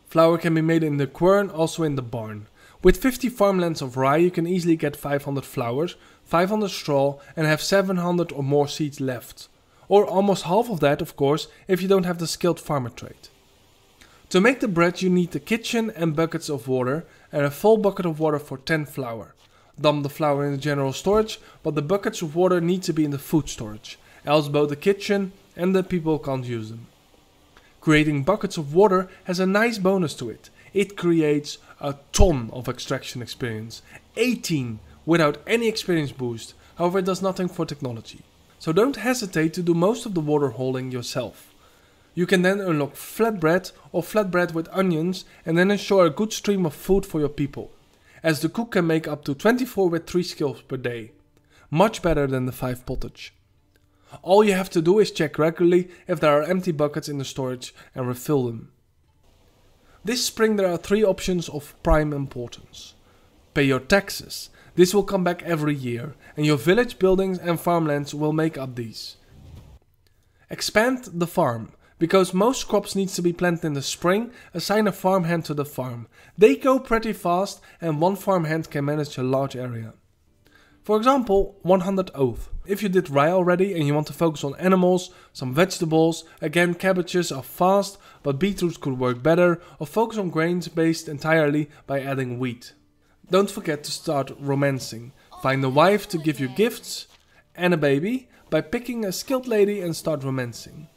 Flour can be made in the quern, also in the barn. With 50 farmlands of rye you can easily get 500 flours, 500 straw and have 700 or more seeds left. Or almost half of that, of course, if you don't have the skilled farmer trade. To make the bread you need the kitchen and buckets of water and a full bucket of water for 10 flour. Dump the flour in the general storage, but the buckets of water need to be in the food storage, else both the kitchen and the people can't use them. Creating buckets of water has a nice bonus to it. It creates a ton of extraction experience, 18 without any experience boost, however it does nothing for technology. So don't hesitate to do most of the water hauling yourself. You can then unlock flatbread or flatbread with onions and then ensure a good stream of food for your people, as the cook can make up to 24 with 3 skills per day. Much better than the 5 pottage. All you have to do is check regularly if there are empty buckets in the storage and refill them. This spring there are 3 options of prime importance. Pay your taxes. This will come back every year, and your village buildings and farmlands will make up these. Expand the farm. Because most crops need to be planted in the spring, assign a farmhand to the farm. They go pretty fast and one farmhand can manage a large area. For example, 100 oat. If you did rye already and you want to focus on animals, some vegetables, again cabbages are fast, but beetroots could work better, or focus on grains based entirely by adding wheat. Don't forget to start romancing. Find a wife to give you gifts and a baby by picking a skilled lady and start romancing.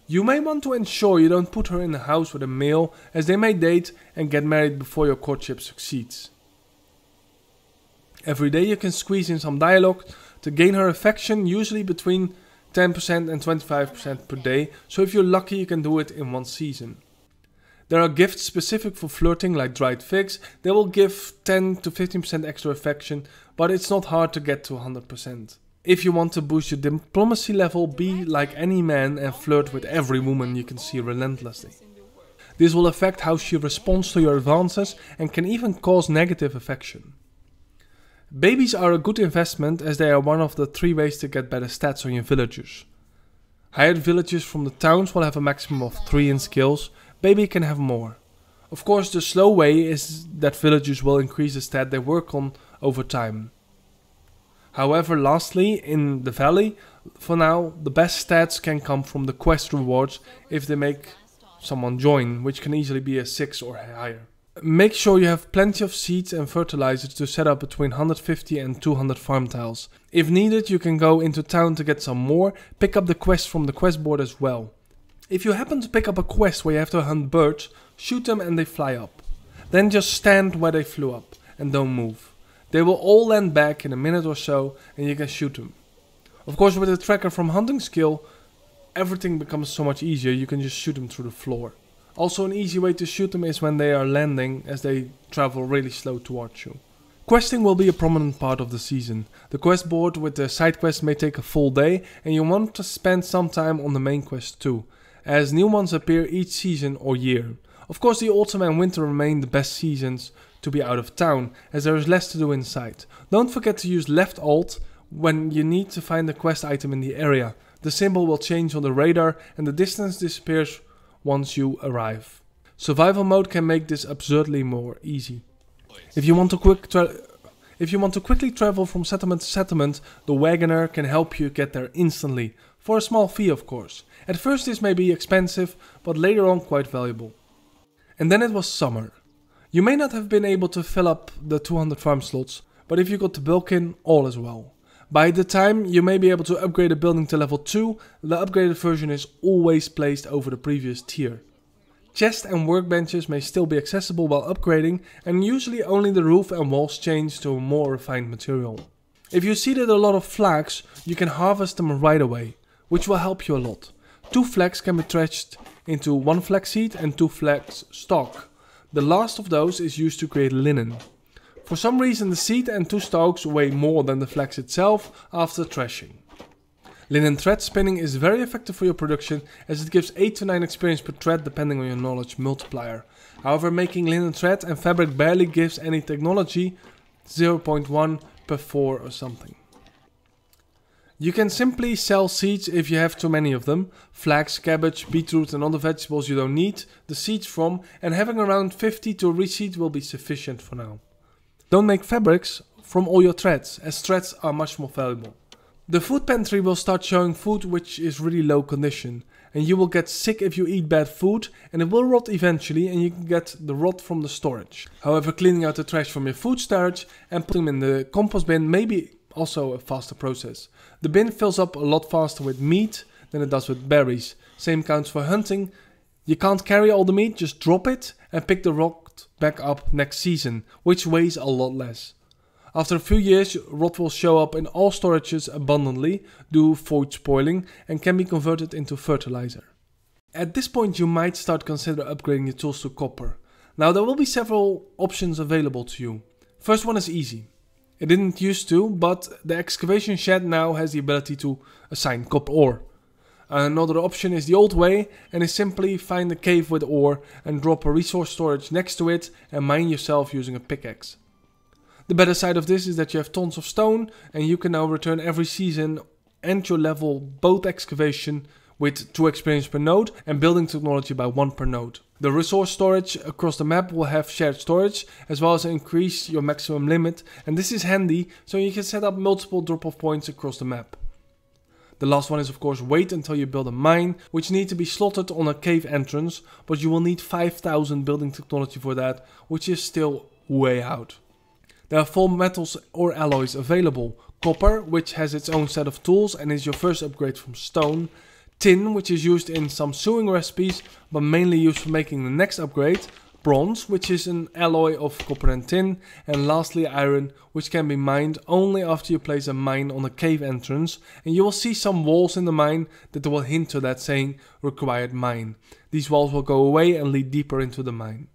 You may want to ensure you don't put her in a house with a male, as they may date and get married before your courtship succeeds. Every day you can squeeze in some dialogue to gain her affection, usually between 10% and 25% per day, so if you're lucky you can do it in one season. There are gifts specific for flirting like dried figs. They will give 10 to 15% extra affection, but it's not hard to get to 100%. If you want to boost your diplomacy level, be like any man and flirt with every woman you can see relentlessly. This will affect how she responds to your advances and can even cause negative affection. Babies are a good investment as they are one of the 3 ways to get better stats on your villagers. Hired villagers from the towns will have a maximum of 3 in skills, baby can have more. Of course the slow way is that villagers will increase the stat they work on over time. However, lastly, in the valley, for now, the best stats can come from the quest rewards if they make someone join, which can easily be a 6 or higher. Make sure you have plenty of seeds and fertilizer to set up between 150 and 200 farm tiles. If needed, you can go into town to get some more, pick up the quest from the quest board as well. If you happen to pick up a quest where you have to hunt birds, shoot them and they fly up. Then just stand where they flew up and don't move. They will all land back in a minute or so and you can shoot them. Of course, with a tracker from hunting skill, everything becomes so much easier, you can just shoot them through the floor. Also an easy way to shoot them is when they are landing, as they travel really slow towards you. Questing will be a prominent part of the season. The quest board with the side quests may take a full day and you want to spend some time on the main quest too, as new ones appear each season or year. Of course, the autumn and winter remain the best seasons to be out of town, as there is less to do inside. Don't forget to use left alt when you need to find a quest item in the area. The symbol will change on the radar and the distance disappears once you arrive. Survival mode can make this absurdly more easy. If you want to quickly travel from settlement to settlement, the wagoner can help you get there instantly, for a small fee of course. At first this may be expensive, but later on quite valuable. And then it was summer. You may not have been able to fill up the 200 farm slots, but if you got the bulk in, all is well. By the time you may be able to upgrade a building to level 2, the upgraded version is always placed over the previous tier. Chests and workbenches may still be accessible while upgrading, and usually only the roof and walls change to a more refined material. If you seeded a lot of flax, you can harvest them right away, which will help you a lot. 2 flax can be thrashed into 1 flax seed and 2 flax stalk. The last of those is used to create linen. For some reason the seed and 2 stalks weigh more than the flax itself after thrashing. Linen thread spinning is very effective for your production, as it gives 8 to 9 experience per thread depending on your knowledge multiplier. However, making linen thread and fabric barely gives any technology, 0.1 per 4 or something. You can simply sell seeds if you have too many of them. Flax, cabbage, beetroot and other vegetables you don't need the seeds from, and having around 50 to reseed will be sufficient for now. Don't make fabrics from all your threads, as threads are much more valuable. The food pantry will start showing food which is really low condition, and you will get sick if you eat bad food, and it will rot eventually and you can get the rot from the storage. However, cleaning out the trash from your food storage and putting them in the compost bin may be also a faster process. The bin fills up a lot faster with meat than it does with berries. Same counts for hunting. You can't carry all the meat, just drop it and pick the rot back up next season, which weighs a lot less. After a few years, rot will show up in all storages abundantly, do food spoiling, and can be converted into fertilizer. At this point you might start consider upgrading your tools to copper. Now there will be several options available to you. First one is easy. It didn't used to, but the excavation shed now has the ability to assign copper ore. Another option is the old way, and is simply find a cave with ore and drop a resource storage next to it and mine yourself using a pickaxe. The better side of this is that you have tons of stone and you can now return every season and your level both excavation with 2 experience per node and building technology by 1 per node. The resource storage across the map will have shared storage as well as increase your maximum limit, and this is handy so you can set up multiple drop-off points across the map. The last one is of course wait until you build a mine, which need to be slotted on a cave entrance, but you will need 5000 building technology for that, which is still way out. There are 4 metals or alloys available. Copper, which has its own set of tools and is your first upgrade from stone. Tin, which is used in some sewing recipes, but mainly used for making the next upgrade. Bronze, which is an alloy of copper and tin. And lastly iron, which can be mined only after you place a mine on a cave entrance. And you will see some walls in the mine that will hint to that saying required mine. These walls will go away and lead deeper into the mine.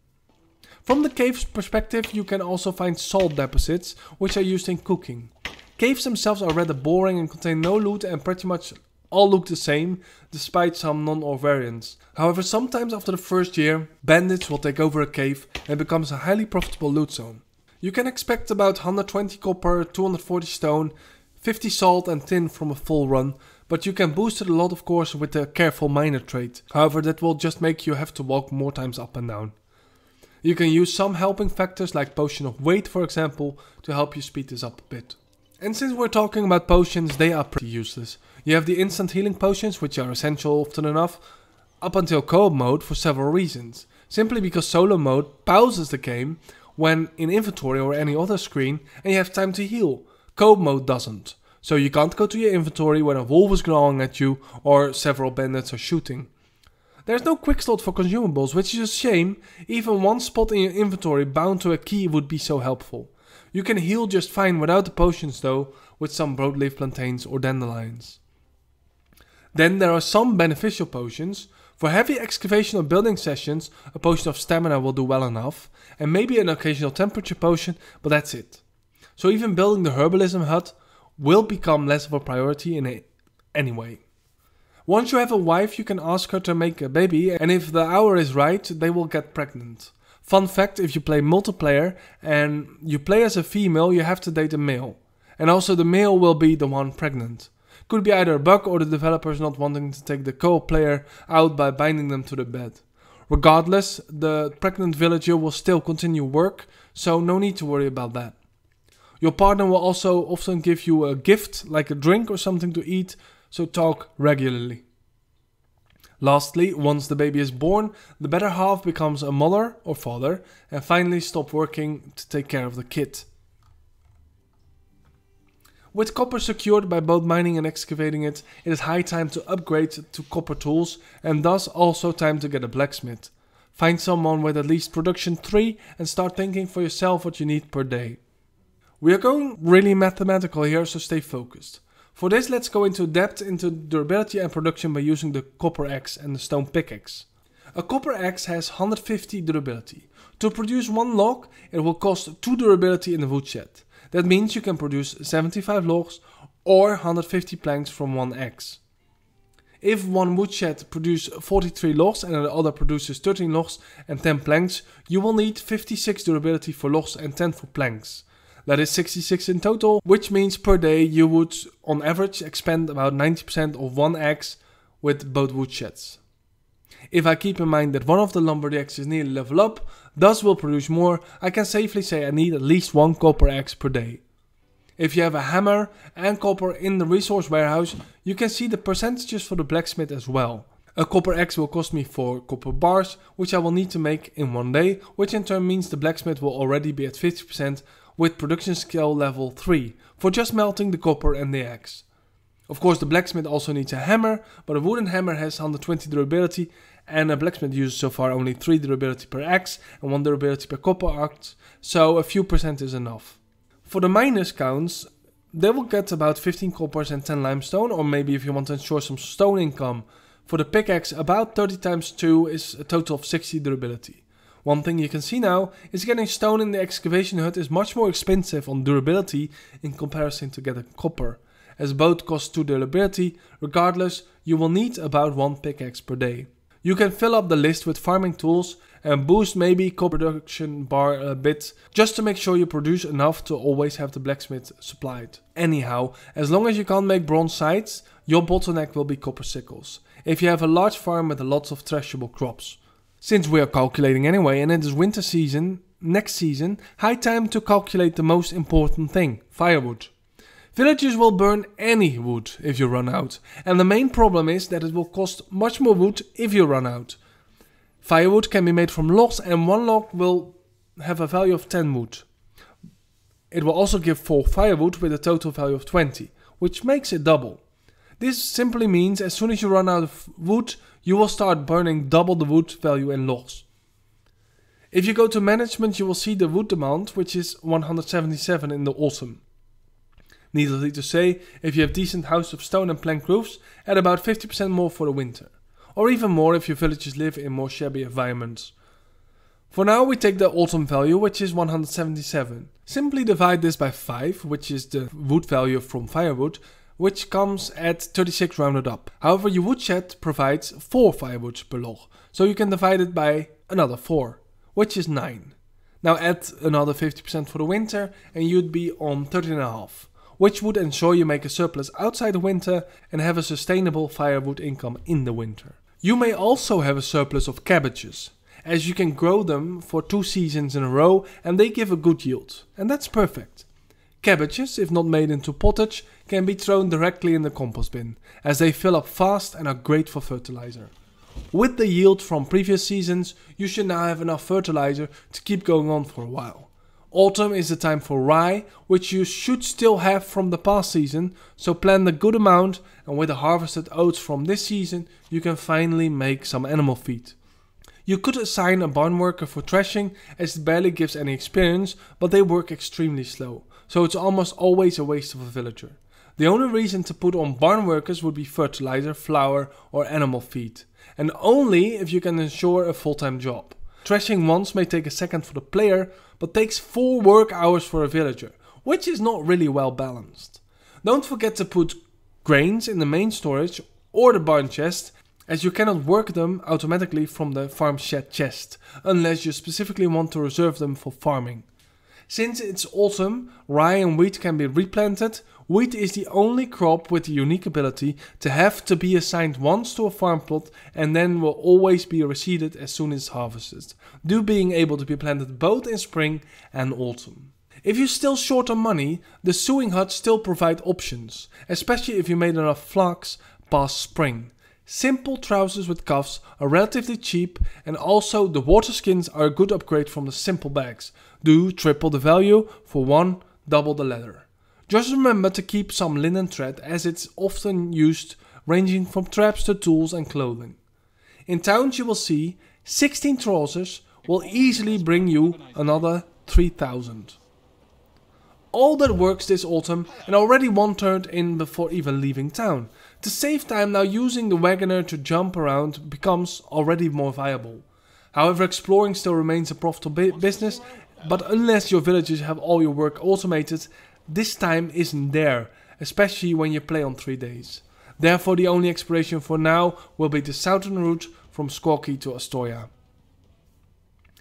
From the cave's perspective, you can also find salt deposits, which are used in cooking. Caves themselves are rather boring and contain no loot and pretty much all look the same, despite some non-ore variants. However, sometimes after the first year, bandits will take over a cave and it becomes a highly profitable loot zone. You can expect about 120 copper, 240 stone, 50 salt and tin from a full run, but you can boost it a lot of course with the careful miner trait. However, that will just make you have to walk more times up and down. You can use some helping factors like potion of weight for example to help you speed this up a bit. And since we're talking about potions, they are pretty useless. You have the instant healing potions, which are essential often enough up until co-op mode for several reasons. Simply because solo mode pauses the game when in inventory or any other screen and you have time to heal. Co-op mode doesn't. So you can't go to your inventory when a wolf is growling at you or several bandits are shooting. There's no quick slot for consumables, which is a shame. Even one spot in your inventory bound to a key would be so helpful. You can heal just fine without the potions though, with some broadleaf plantains or dandelions. Then there are some beneficial potions. For heavy excavation or building sessions, a potion of stamina will do well enough, and maybe an occasional temperature potion, but that's it. So even building the herbalism hut will become less of a priority anyway. Once you have a wife, you can ask her to make a baby, and if the hour is right, they will get pregnant. Fun fact, if you play multiplayer and you play as a female, you have to date a male. And also the male will be the one pregnant. Could be either a bug or the developers not wanting to take the co-op player out by binding them to the bed. Regardless, the pregnant villager will still continue work, so no need to worry about that. Your partner will also often give you a gift, like a drink or something to eat, so talk regularly. Lastly, once the baby is born, the better half becomes a mother or father and finally stop working to take care of the kid. With copper secured by both mining and excavating it, it is high time to upgrade to copper tools and thus also time to get a blacksmith. Find someone with at least production 3 and start thinking for yourself what you need per day. We are going really mathematical here, so stay focused. For this, let's go into depth into durability and production by using the copper axe and the stone pickaxe. A copper axe has 150 durability. To produce 1 log, it will cost 2 durability in the woodshed. That means you can produce 75 logs or 150 planks from 1 axe. If one woodshed produces 43 logs and the other produces 13 logs and 10 planks, you will need 56 durability for logs and 10 for planks. That is 66 in total, which means per day you would on average expend about 90% of 1 axe with both woodsheds. If I keep in mind that one of the lumberjacks is nearly level up, thus will produce more, I can safely say I need at least 1 copper axe per day. If you have a hammer and copper in the resource warehouse, you can see the percentages for the blacksmith as well. A copper axe will cost me 4 copper bars, which I will need to make in 1 day, which in turn means the blacksmith will already be at 50% with production skill level 3 for just melting the copper and the axe. Of course, the blacksmith also needs a hammer, but a wooden hammer has 120 durability and a blacksmith uses so far only 3 durability per axe and 1 durability per copper axe, so a few percent is enough. For the miners counts, they will get about 15 coppers and 10 limestone, or maybe if you want to ensure some stone income. For the pickaxe, about 30 times 2 is a total of 60 durability. One thing you can see now is getting stone in the excavation hut is much more expensive on durability in comparison to getting copper. As both cost 2 durability, regardless, you will need about 1 pickaxe per day. You can fill up the list with farming tools and boost maybe copper production bar a bit, just to make sure you produce enough to always have the blacksmith supplied. Anyhow, as long as you can't make bronze sights, your bottleneck will be copper sickles, if you have a large farm with lots of threshable crops. Since we are calculating anyway and it is winter season, next season, high time to calculate the most important thing, firewood. Villagers will burn any wood if you run out, and the main problem is that it will cost much more wood if you run out. Firewood can be made from logs and 1 log will have a value of 10 wood. It will also give 4 firewood with a total value of 20, which makes it double. This simply means as soon as you run out of wood, you will start burning double the wood value in logs. If you go to management, you will see the wood demand, which is 177 in the autumn. Needless to say, if you have decent house of stone and plank roofs, add about 50% more for the winter. Or even more if your villagers live in more shabby environments. For now we take the autumn value, which is 177. Simply divide this by 5, which is the wood value from firewood, which comes at 36 rounded up. However, your woodshed provides 4 firewoods per log, so you can divide it by another 4, which is 9. Now add another 50% for the winter and you'd be on 13.5. Which would ensure you make a surplus outside the winter and have a sustainable firewood income in the winter. You may also have a surplus of cabbages, as you can grow them for 2 seasons in a row and they give a good yield, and that's perfect. Cabbages, if not made into pottage, can be thrown directly in the compost bin, as they fill up fast and are great for fertilizer. With the yield from previous seasons, you should now have enough fertilizer to keep going on for a while. Autumn is the time for rye, which you should still have from the past season, so plant a good amount, and with the harvested oats from this season, you can finally make some animal feed. You could assign a barn worker for threshing, as it barely gives any experience, but they work extremely slow, so it's almost always a waste of a villager. The only reason to put on barn workers would be fertilizer, flour or animal feed, and only if you can ensure a full-time job. Threshing once may take a second for the player, but takes 4 work hours for a villager, which is not really well balanced. Don't forget to put grains in the main storage or the barn chest, as you cannot work them automatically from the farm shed chest, unless you specifically want to reserve them for farming. Since it's autumn, rye and wheat can be replanted. Wheat is the only crop with the unique ability to have to be assigned once to a farm plot and then will always be reseeded as soon as harvested, due being able to be planted both in spring and autumn. If you're still short on money, the sewing huts still provide options, especially if you made enough flax past spring. Simple trousers with cuffs are relatively cheap, and also the water skins are a good upgrade from the simple bags. Do triple the value for one, double the leather. Just remember to keep some linen thread, as it's often used, ranging from traps to tools and clothing. In towns you will see 16 trousers will easily bring you another 3,000. All that works this autumn, and already one turned in before even leaving town. To save time, now using the wagoner to jump around becomes already more viable. However, exploring still remains a profitable business, but unless your villages have all your work automated, this time isn't there, especially when you play on 3 days. Therefore, the only exploration for now will be the southern route from Skorki to Astoria.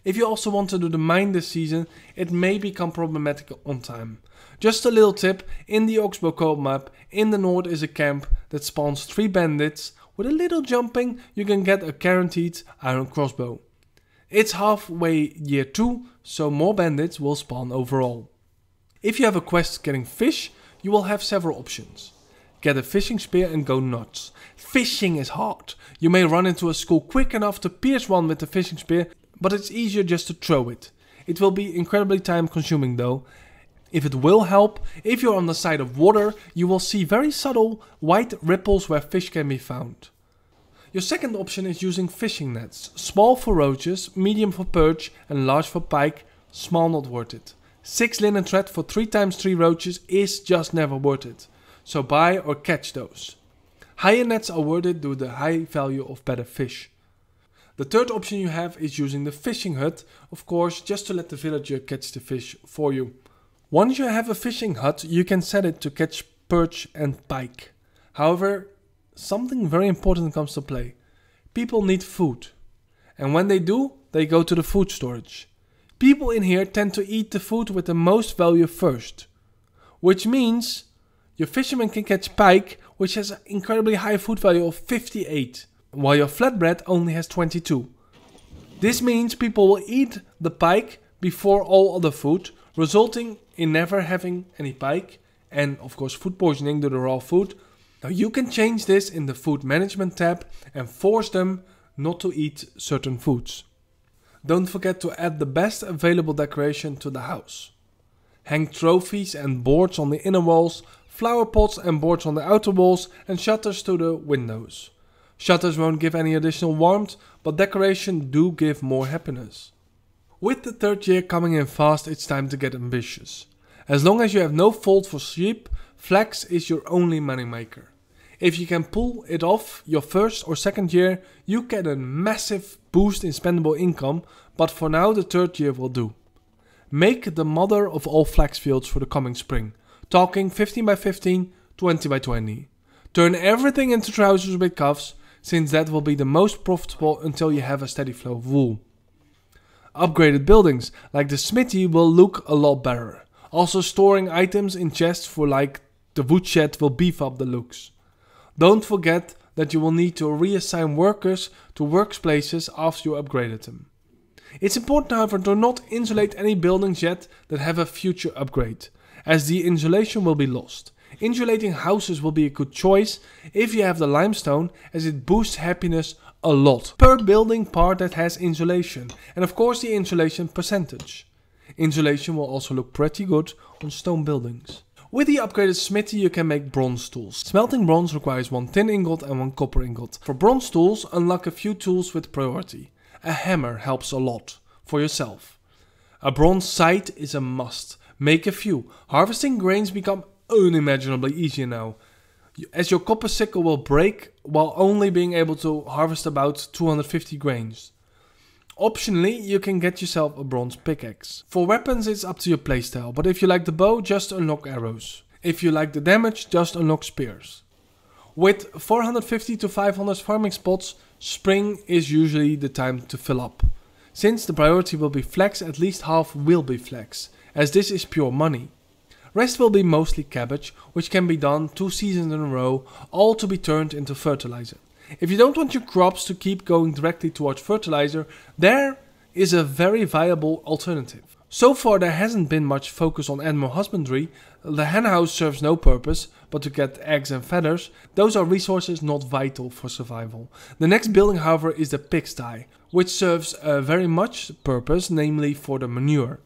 If you also want to do the mine this season, it may become problematic on time. Just a little tip, in the Oxbow co-op map, in the north is a camp that spawns 3 bandits. With a little jumping, you can get a guaranteed iron crossbow. It's halfway year 2, so more bandits will spawn overall. If you have a quest getting fish, you will have several options. Get a fishing spear and go nuts. Fishing is hard. You may run into a school quick enough to pierce one with the fishing spear, but it's easier just to throw it. It will be incredibly time consuming though. If it will help, if you're on the side of water, you will see very subtle white ripples where fish can be found. Your second option is using fishing nets. Small for roaches, medium for perch and large for pike. Small not worth it. 6 linen thread for 3 times 3 roaches is just never worth it. So buy or catch those. Higher nets are worth it due to the high value of better fish. The third option you have is using the fishing hut, of course, just to let the villager catch the fish for you. Once you have a fishing hut, you can set it to catch perch and pike. However, something very important comes to play. People need food. And when they do, they go to the food storage. People in here tend to eat the food with the most value first. Which means your fisherman can catch pike, which has an incredibly high food value of 58. While your flatbread only has 22. This means people will eat the pike before all other food, resulting in never having any pike and of course food poisoning due to raw food. Now you can change this in the food management tab and force them not to eat certain foods. Don't forget to add the best available decoration to the house. Hang trophies and boards on the inner walls, flower pots and boards on the outer walls, and shutters to the windows. Shutters won't give any additional warmth, but decoration do give more happiness. With the 3rd year coming in fast, it's time to get ambitious. As long as you have no fault for sheep, flax is your only moneymaker. If you can pull it off your 1st or 2nd year, you get a massive boost in spendable income, but for now the 3rd year will do. Make the mother of all flax fields for the coming spring. Talking 15 by 15, 20 by 20. Turn everything into trousers with cuffs, since that will be the most profitable until you have a steady flow of wool. Upgraded buildings like the smithy will look a lot better. Also storing items in chests for like the woodshed will beef up the looks. Don't forget that you will need to reassign workers to workplaces after you upgraded them. It's important however to not insulate any buildings yet that have a future upgrade, as the insulation will be lost. Insulating houses will be a good choice if you have the limestone, as it boosts happiness a lot per building part that has insulation, and of course the insulation percentage. Insulation will also look pretty good on stone buildings. With the upgraded smithy you can make bronze tools. Smelting bronze requires 1 tin ingot and 1 copper ingot. For bronze tools, unlock a few tools with priority. A hammer helps a lot for yourself. A bronze scythe is a must. Make a few. Harvesting grains become unimaginably easier now, as your copper sickle will break while only being able to harvest about 250 grains. Optionally, you can get yourself a bronze pickaxe. For weapons it's up to your playstyle, but if you like the bow, just unlock arrows. If you like the damage, just unlock spears. With 450 to 500 farming spots, spring is usually the time to fill up. Since the priority will be flax, at least half will be flax, as this is pure money. Rest will be mostly cabbage, which can be done 2 seasons in a row, all to be turned into fertilizer. If you don't want your crops to keep going directly towards fertilizer, there is a very viable alternative. So far there hasn't been much focus on animal husbandry. The henhouse serves no purpose but to get eggs and feathers. Those are resources not vital for survival. The next building, however, is the pigsty, which serves very much purpose, namely for the manure.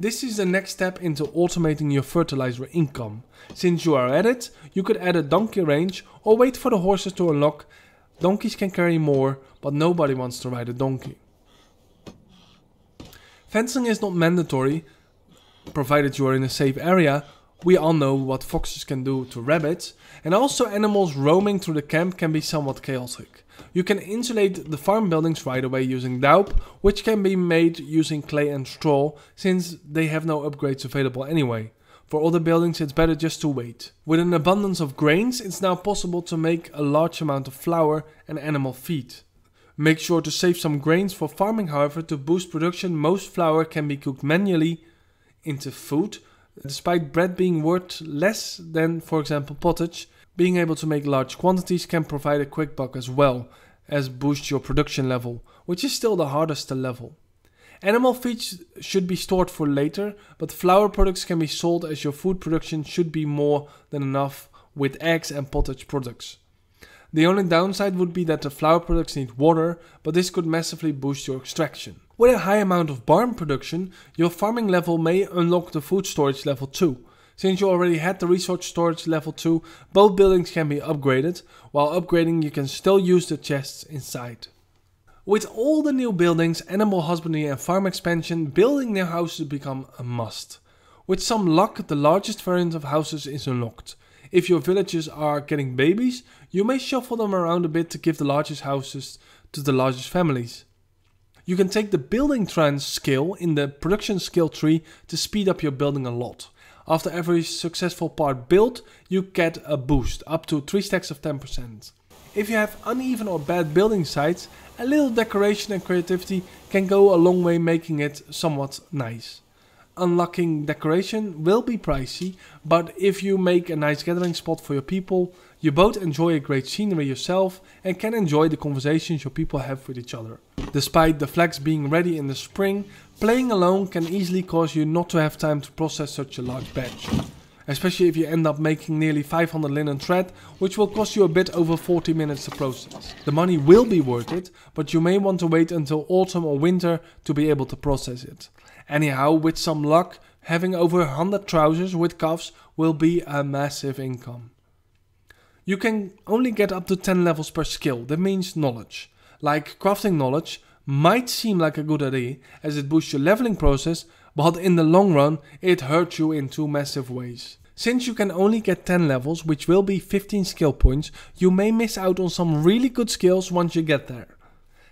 This is the next step into automating your fertilizer income. Since you are at it, you could add a donkey range or wait for the horses to unlock. Donkeys can carry more, but nobody wants to ride a donkey. Fencing is not mandatory, provided you are in a safe area. We all know what foxes can do to rabbits, and also animals roaming through the camp can be somewhat chaotic. You can insulate the farm buildings right away using daup, which can be made using clay and straw, since they have no upgrades available anyway. For other buildings it's better just to wait. With an abundance of grains, it's now possible to make a large amount of flour and animal feed. Make sure to save some grains for farming, however. To boost production, most flour can be cooked manually into food. Despite bread being worth less than, for example, pottage, being able to make large quantities can provide a quick buck as well as boost your production level, which is still the hardest to level. Animal feed should be stored for later, but flour products can be sold, as your food production should be more than enough with eggs and pottage products. The only downside would be that the flour products need water, but this could massively boost your extraction. With a high amount of barn production, your farming level may unlock the food storage level 2. Since you already had the resource storage level 2, both buildings can be upgraded. While upgrading, you can still use the chests inside. With all the new buildings, animal husbandry and farm expansion, building new houses become a must. With some luck, the largest variant of houses is unlocked. If your villagers are getting babies, you may shuffle them around a bit to give the largest houses to the largest families. You can take the building trans skill in the production skill tree to speed up your building a lot. After every successful part built, you get a boost, up to 3 stacks of 10%. If you have uneven or bad building sites, a little decoration and creativity can go a long way, making it somewhat nice. Unlocking decoration will be pricey, but if you make a nice gathering spot for your people, you both enjoy a great scenery yourself and can enjoy the conversations your people have with each other. Despite the flax being ready in the spring, playing alone can easily cause you not to have time to process such a large batch. Especially if you end up making nearly 500 linen thread, which will cost you a bit over 40 minutes to process. The money will be worth it, but you may want to wait until autumn or winter to be able to process it. Anyhow, with some luck, having over 100 trousers with cuffs will be a massive income. You can only get up to 10 levels per skill, that means knowledge. Like crafting knowledge might seem like a good idea as it boosts your leveling process, but in the long run it hurts you in 2 massive ways. Since you can only get 10 levels, which will be 15 skill points, you may miss out on some really good skills once you get there.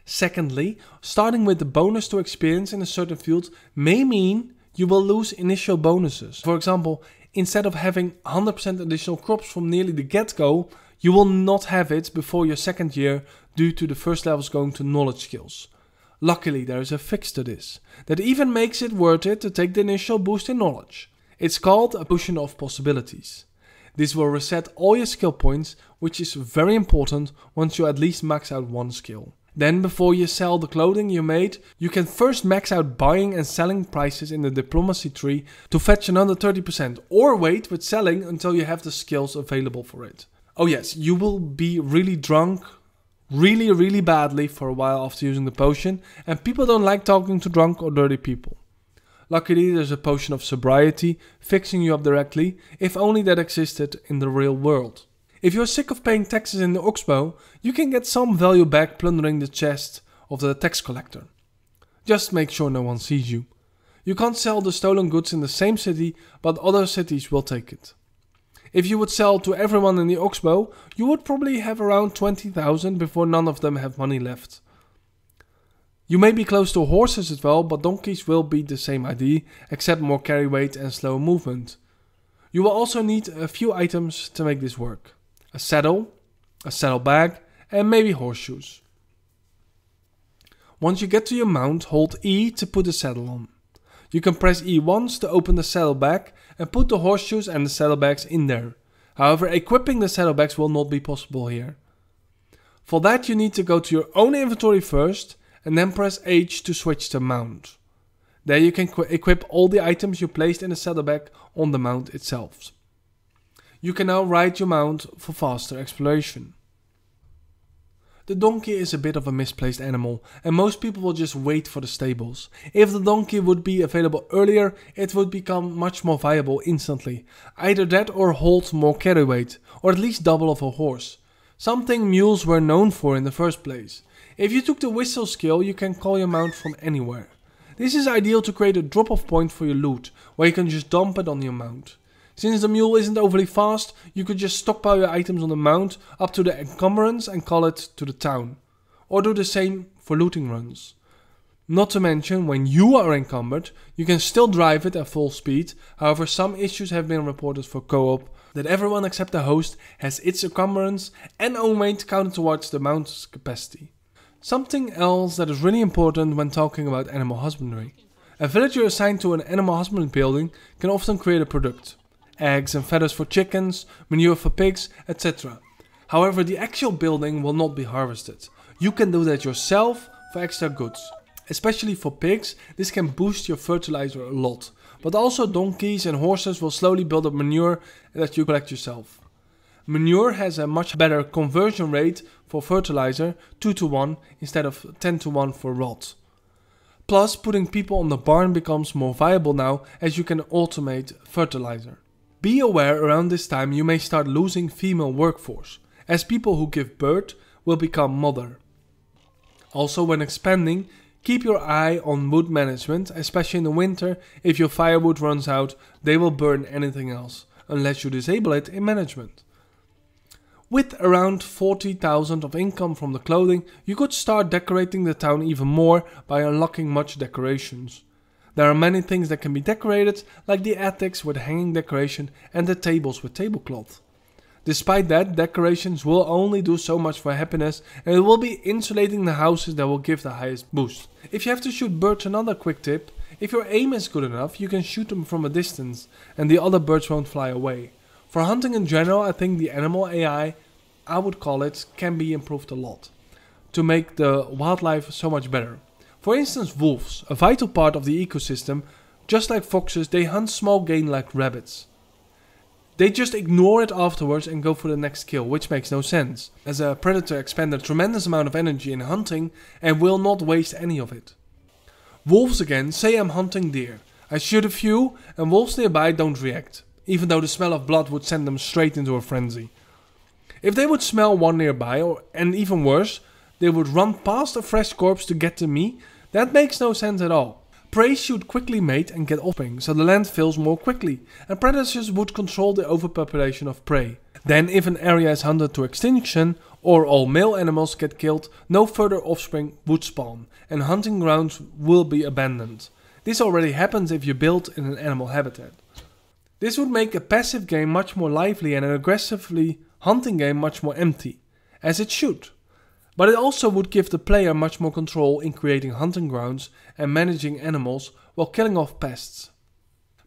Secondly, starting with the bonus to experience in a certain field may mean you will lose initial bonuses. For example, instead of having 100% additional crops from nearly the get-go, you will not have it before your second year due to the first levels going to knowledge skills. Luckily, there is a fix to this that even makes it worth it to take the initial boost in knowledge. It's called a potion of possibilities. This will reset all your skill points, which is very important once you at least max out one skill. Then, before you sell the clothing you made, you can first max out buying and selling prices in the diplomacy tree to fetch another 30%, or wait with selling until you have the skills available for it. Oh yes, you will be really drunk, really badly for a while after using the potion, and people don't like talking to drunk or dirty people. Luckily, there's a potion of sobriety fixing you up directly, if only that existed in the real world. If you're sick of paying taxes in the Oxbow, you can get some value back plundering the chest of the tax collector. Just make sure no one sees you. You can't sell the stolen goods in the same city, but other cities will take it. If you would sell to everyone in the Oxbow, you would probably have around 20,000 before none of them have money left. You may be close to horses as well, but donkeys will be the same idea, except more carry weight and slower movement. You will also need a few items to make this work. a saddle bag, and maybe horseshoes. Once you get to your mount, hold E to put the saddle on. You can press E once to open the saddlebag and put the horseshoes and the saddlebags in there. However, equipping the saddlebags will not be possible here. For that you need to go to your own inventory first and then press H to switch to mount. There you can equip all the items you placed in the saddlebag on the mount itself. You can now ride your mount for faster exploration. The donkey is a bit of a misplaced animal and most people will just wait for the stables. If the donkey would be available earlier, it would become much more viable instantly. Either that or hold more carry weight, or at least double of a horse. Something mules were known for in the first place. If you took the whistle skill, you can call your mount from anywhere. This is ideal to create a drop-off point for your loot, where you can just dump it on your mount. Since the mule isn't overly fast, you could just stockpile your items on the mount up to the encumbrance and call it to the town. Or do the same for looting runs. Not to mention, when you are encumbered, you can still drive it at full speed. However, some issues have been reported for co-op that everyone except the host has its encumbrance and own weight counted towards the mount's capacity. Something else that is really important when talking about animal husbandry. A villager assigned to an animal husbandry building can often create a product. Eggs and feathers for chickens, manure for pigs, etc. However, the actual building will not be harvested. You can do that yourself for extra goods. Especially for pigs, this can boost your fertilizer a lot. But also donkeys and horses will slowly build up manure that you collect yourself. Manure has a much better conversion rate for fertilizer, 2:1 instead of 10:1 for rot. Plus, putting people on the barn becomes more viable now as you can automate fertilizer. Be aware around this time you may start losing female workforce, as people who give birth will become mother. Also, when expanding, keep your eye on wood management, especially in the winter. If your firewood runs out, they will burn anything else, unless you disable it in management. With around 40,000 of income from the clothing, you could start decorating the town even more by unlocking much decorations. There are many things that can be decorated, like the attics with hanging decoration and the tables with tablecloth. Despite that, decorations will only do so much for happiness, and it will be insulating the houses that will give the highest boost. If you have to shoot birds, another quick tip: if your aim is good enough, you can shoot them from a distance and the other birds won't fly away. For hunting in general, I think the animal AI, I would call it, can be improved a lot to make the wildlife so much better. For instance, wolves, a vital part of the ecosystem. Just like foxes, they hunt small game like rabbits. They just ignore it afterwards and go for the next kill, which makes no sense, as a predator expends a tremendous amount of energy in hunting and will not waste any of it. Wolves again, say I'm hunting deer. I shoot a few and wolves nearby don't react, even though the smell of blood would send them straight into a frenzy. If they would smell one nearby, and even worse, they would run past a fresh corpse to get to me, that makes no sense at all. Prey should quickly mate and get offspring, so the land fills more quickly, and predators would control the overpopulation of prey. Then if an area is hunted to extinction, or all male animals get killed, no further offspring would spawn, and hunting grounds will be abandoned. This already happens if you build in an animal habitat. This would make a passive game much more lively and an aggressively hunting game much more empty, as it should. But it also would give the player much more control in creating hunting grounds and managing animals while killing off pests.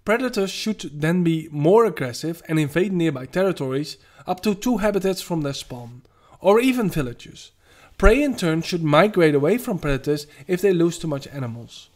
Predators should then be more aggressive and invade nearby territories, up to 2 habitats from their spawn, or even villages. Prey in turn should migrate away from predators if they lose too much animals.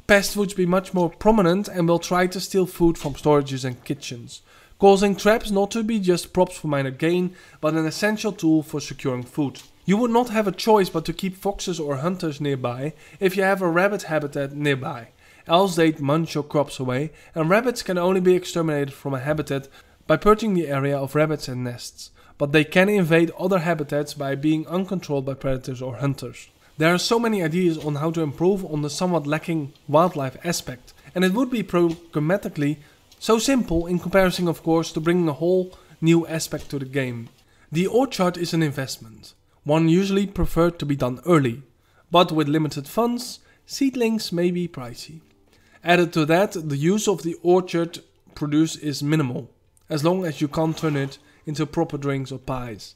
Pests would be much more prominent and will try to steal food from storages and kitchens, causing traps not to be just props for minor gain, but an essential tool for securing food. You would not have a choice but to keep foxes or hunters nearby if you have a rabbit habitat nearby, else they'd munch your crops away, and rabbits can only be exterminated from a habitat by purging the area of rabbits and nests, but they can invade other habitats by being uncontrolled by predators or hunters. There are so many ideas on how to improve on the somewhat lacking wildlife aspect, and it would be programmatically so simple in comparison of course to bringing a whole new aspect to the game. The orchard is an investment. One usually preferred to be done early, but with limited funds, seedlings may be pricey. Added to that, the use of the orchard produce is minimal, as long as you can't turn it into proper drinks or pies.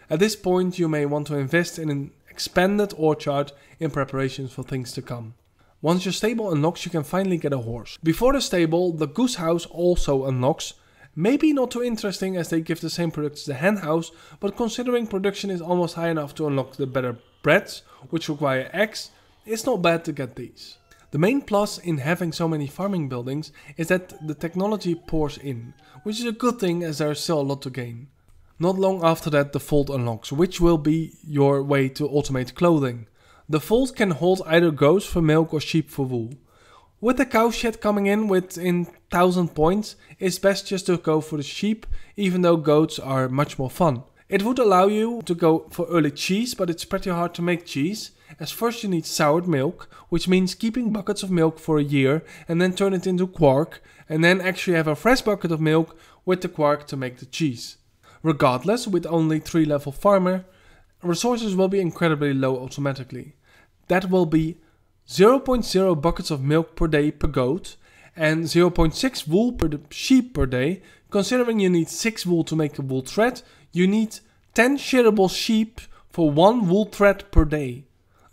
At this point you may want to invest in an expanded orchard in preparations for things to come. Once your stable unlocks, you can finally get a horse. Before the stable, the goose house also unlocks. Maybe not too interesting as they give the same products as the hen house, but considering production is almost high enough to unlock the better breeds, which require eggs, it's not bad to get these. The main plus in having so many farming buildings is that the technology pours in, which is a good thing as there is still a lot to gain. Not long after that the vault unlocks, which will be your way to automate clothing. The vault can hold either goats for milk or sheep for wool. With the cow shed coming in within 1000 points, it's best just to go for the sheep, even though goats are much more fun. It would allow you to go for early cheese, but it's pretty hard to make cheese, as first you need soured milk, which means keeping buckets of milk for a year and then turn it into quark, and then actually have a fresh bucket of milk with the quark to make the cheese. Regardless, with only 3-level farmer, resources will be incredibly low automatically. That will be 0.0 buckets of milk per day per goat and 0.6 wool per sheep per day. Considering you need 6 wool to make a wool thread, you need 10 shearable sheep for 1 wool thread per day.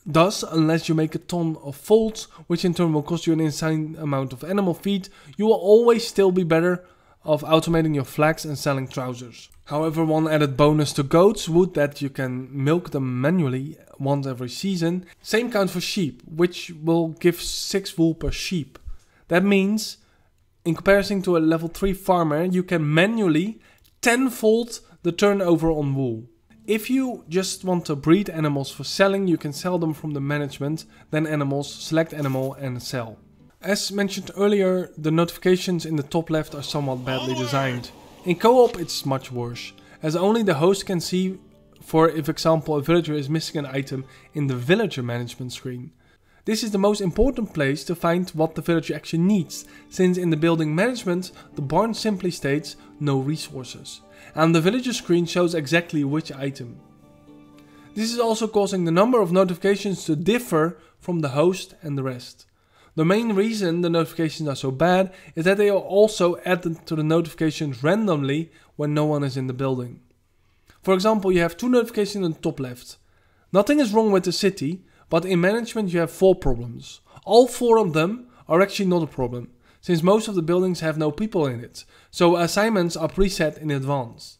Thus, unless you make a ton of folds, which in turn will cost you an insane amount of animal feed, you will always still be better off automating your flax and selling trousers. However, one added bonus to goats would that you can milk them manually once every season. Same count for sheep, which will give 6 wool per sheep. That means, in comparison to a level 3 farmer, you can manually 10-fold the turnover on wool. If you just want to breed animals for selling, you can sell them from the management, then animals, select animal and sell. As mentioned earlier, the notifications in the top left are somewhat badly designed. In co-op it's much worse, as only the host can see for if example a villager is missing an item in the villager management screen. This is the most important place to find what the villager actually needs, since in the building management the barn simply states no resources, and the villager screen shows exactly which item. This is also causing the number of notifications to differ from the host and the rest. The main reason the notifications are so bad is that they are also added to the notifications randomly when no one is in the building. For example, you have 2 notifications on the top left. Nothing is wrong with the city, but in management you have 4 problems. All 4 of them are actually not a problem, since most of the buildings have no people in it, so assignments are preset in advance.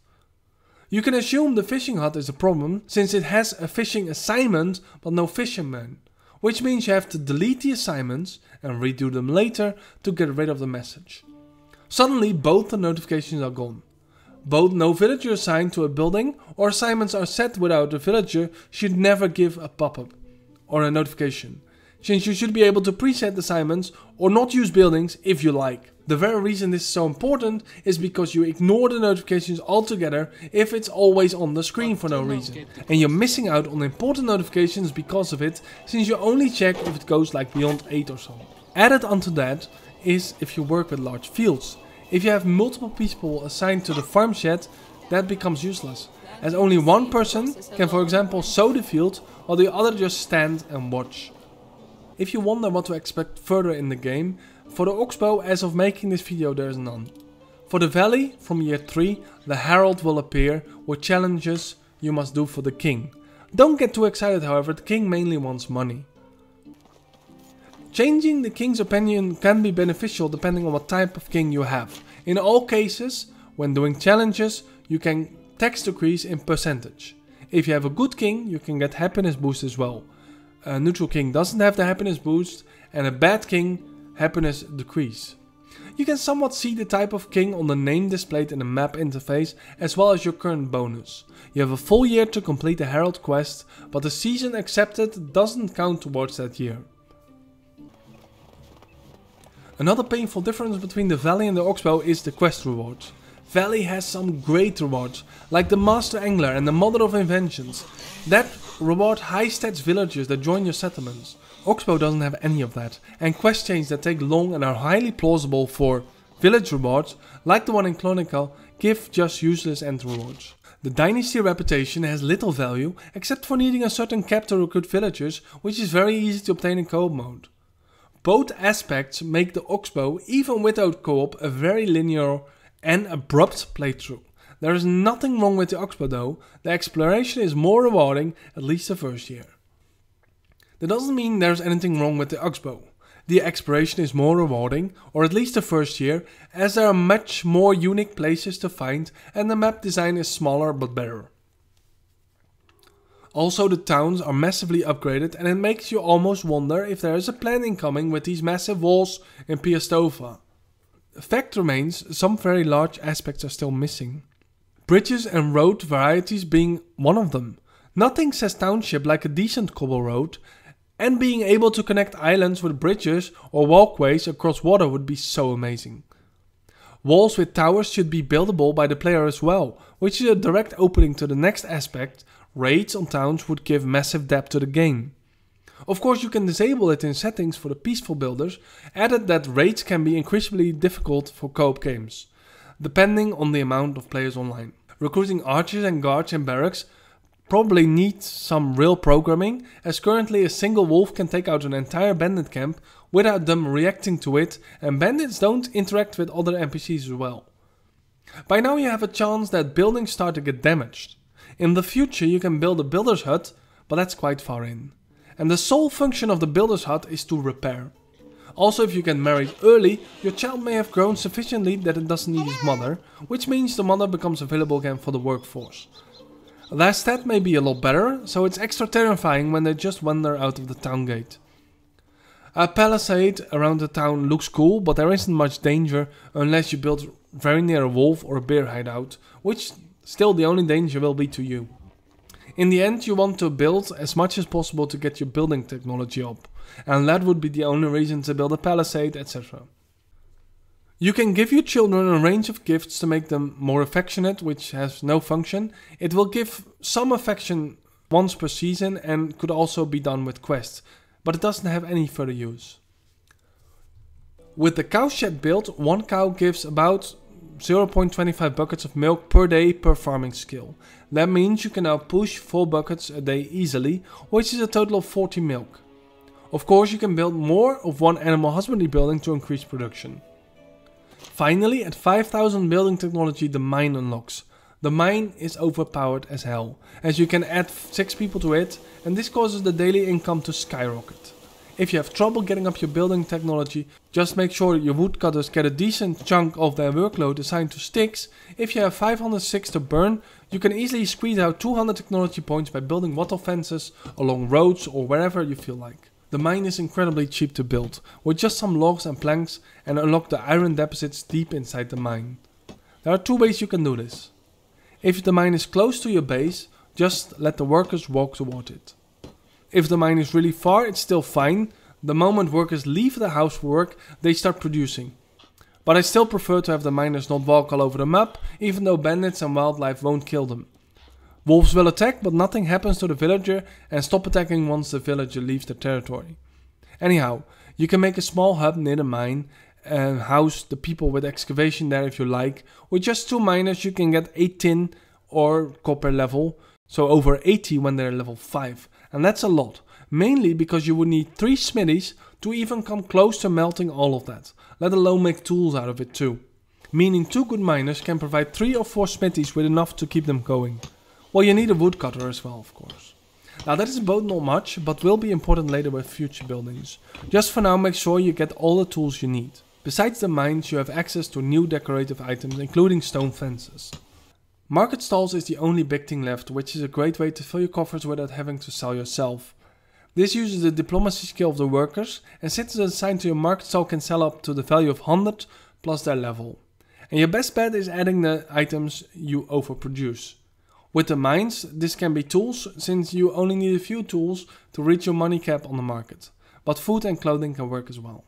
You can assume the fishing hut is a problem, since it has a fishing assignment but no fisherman. Which means you have to delete the assignments and redo them later to get rid of the message. Suddenly both the notifications are gone. Both no villager assigned to a building or assignments are set without a villager should never give a pop-up or a notification, since you should be able to preset assignments or not use buildings if you like. The very reason this is so important is because you ignore the notifications altogether if it's always on the screen for no reason. And you're missing out on important notifications because of it, since you only check if it goes like beyond 8 or so. Added onto that is if you work with large fields. If you have multiple people assigned to the farm shed, that becomes useless, as only one person can for example sow the field while the other just stand and watch. If you wonder what to expect further in the game, for the oxbow, as of making this video, there is none. For the valley, from year 3, the herald will appear with challenges you must do for the king. Don't get too excited, however, the king mainly wants money. Changing the king's opinion can be beneficial depending on what type of king you have. In all cases, when doing challenges, you can tax decrease in percentage. If you have a good king, you can get happiness boost as well. A neutral king doesn't have the happiness boost, and a bad king happiness decrease. You can somewhat see the type of king on the name displayed in the map interface, as well as your current bonus. You have a full year to complete the herald quest, but the season accepted doesn't count towards that year. Another painful difference between the valley and the oxbow is the quest rewards. Valley has some great rewards, like the Master Angler and the Mother of Inventions, that reward high stats villagers that join your settlements. Oxbow doesn't have any of that, and quest chains that take long and are highly plausible for village rewards, like the one in Chronicle, give just useless end rewards. The dynasty reputation has little value except for needing a certain cap to recruit villagers, which is very easy to obtain in co-op mode. Both aspects make the oxbow, even without co-op, a very linear and abrupt playthrough. There is nothing wrong with the Oxbow though, the exploration is more rewarding, at least the first year. That doesn't mean there's anything wrong with the Oxbow. The exploration is more rewarding, or at least the first year, as there are much more unique places to find and the map design is smaller but better. Also, the towns are massively upgraded and it makes you almost wonder if there is a plan incoming with these massive walls in Piastova. The fact remains, some very large aspects are still missing. Bridges and road varieties being one of them. Nothing says township like a decent cobble road, and being able to connect islands with bridges or walkways across water would be so amazing. Walls with towers should be buildable by the player as well, which is a direct opening to the next aspect. Raids on towns would give massive depth to the game. Of course you can disable it in settings for the peaceful builders, added that raids can be increasingly difficult for co-op games, depending on the amount of players online. Recruiting archers and guards in barracks probably needs some real programming, as currently a single wolf can take out an entire bandit camp without them reacting to it, and bandits don't interact with other NPCs as well. By now you have a chance that buildings start to get damaged. In the future you can build a builder's hut, but that's quite far in. And the sole function of the builder's hut is to repair. Also, if you get married early, your child may have grown sufficiently that it doesn't need his mother, which means the mother becomes available again for the workforce. Their stat may be a lot better, so it's extra terrifying when they just wander out of the town gate. A palisade around the town looks cool, but there isn't much danger unless you build very near a wolf or a bear hideout, which still the only danger will be to you. In the end you want to build as much as possible to get your building technology up, and that would be the only reason to build a palisade, etc. You can give your children a range of gifts to make them more affectionate, which has no function. It will give some affection once per season and could also be done with quests, but it doesn't have any further use. With the cow shed build, one cow gives about 0.25 buckets of milk per day per farming skill. That means you can now push 4 buckets a day easily, which is a total of 40 milk. Of course you can build more of one animal husbandry building to increase production. Finally, at 5000 building technology the mine unlocks. The mine is overpowered as hell, as you can add 6 people to it, and this causes the daily income to skyrocket. If you have trouble getting up your building technology, just make sure your woodcutters get a decent chunk of their workload assigned to sticks. If you have 500 sticks to burn, you can easily squeeze out 200 technology points by building wattle fences along roads or wherever you feel like. The mine is incredibly cheap to build, with just some logs and planks, and unlock the iron deposits deep inside the mine. There are 2 ways you can do this. If the mine is close to your base, just let the workers walk toward it. If the mine is really far, it's still fine. The moment workers leave the house for work, they start producing. But I still prefer to have the miners not walk all over the map, even though bandits and wildlife won't kill them. Wolves will attack, but nothing happens to the villager and stop attacking once the villager leaves their territory. Anyhow, you can make a small hub near the mine and house the people with excavation there if you like. With just 2 miners you can get 8 tin or copper level, so over 80 when they're level 5. And that's a lot, mainly because you would need 3 smithies to even come close to melting all of that, let alone make tools out of it too. Meaning 2 good miners can provide 3 or 4 smithies with enough to keep them going. Well, you need a woodcutter as well, of course. Now that is both not much, but will be important later with future buildings. Just for now, make sure you get all the tools you need. Besides the mines, you have access to new decorative items, including stone fences. Market stalls is the only big thing left, which is a great way to fill your coffers without having to sell yourself. This uses the diplomacy skill of the workers, and citizens assigned to your market stall can sell up to the value of 100 plus their level. And your best bet is adding the items you overproduce. With the mines, this can be tools, since you only need a few tools to reach your money cap on the market. But food and clothing can work as well.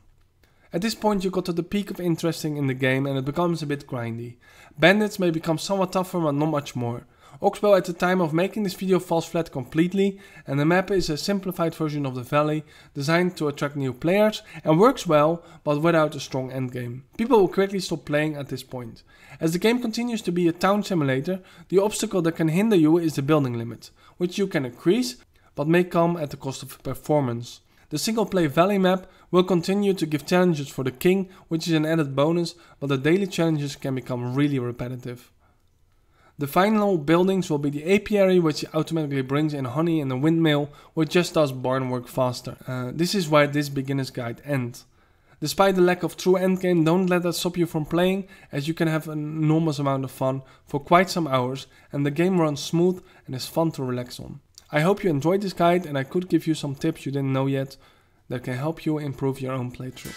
At this point you got to the peak of interesting in the game and it becomes a bit grindy. Bandits may become somewhat tougher but not much more. Oxbow at the time of making this video falls flat completely, and the map is a simplified version of the valley, designed to attract new players and works well, but without a strong endgame. People will quickly stop playing at this point. As the game continues to be a town simulator, the obstacle that can hinder you is the building limit, which you can increase, but may come at the cost of performance. The single play valley map will continue to give challenges for the king, which is an added bonus, but the daily challenges can become really repetitive. The final buildings will be the apiary, which automatically brings in honey, and the windmill, which just does barn work faster. This is where this beginner's guide ends. Despite the lack of true endgame, don't let that stop you from playing, as you can have an enormous amount of fun for quite some hours, and the game runs smooth and is fun to relax on. I hope you enjoyed this guide, and I could give you some tips you didn't know yet that can help you improve your own playthrough.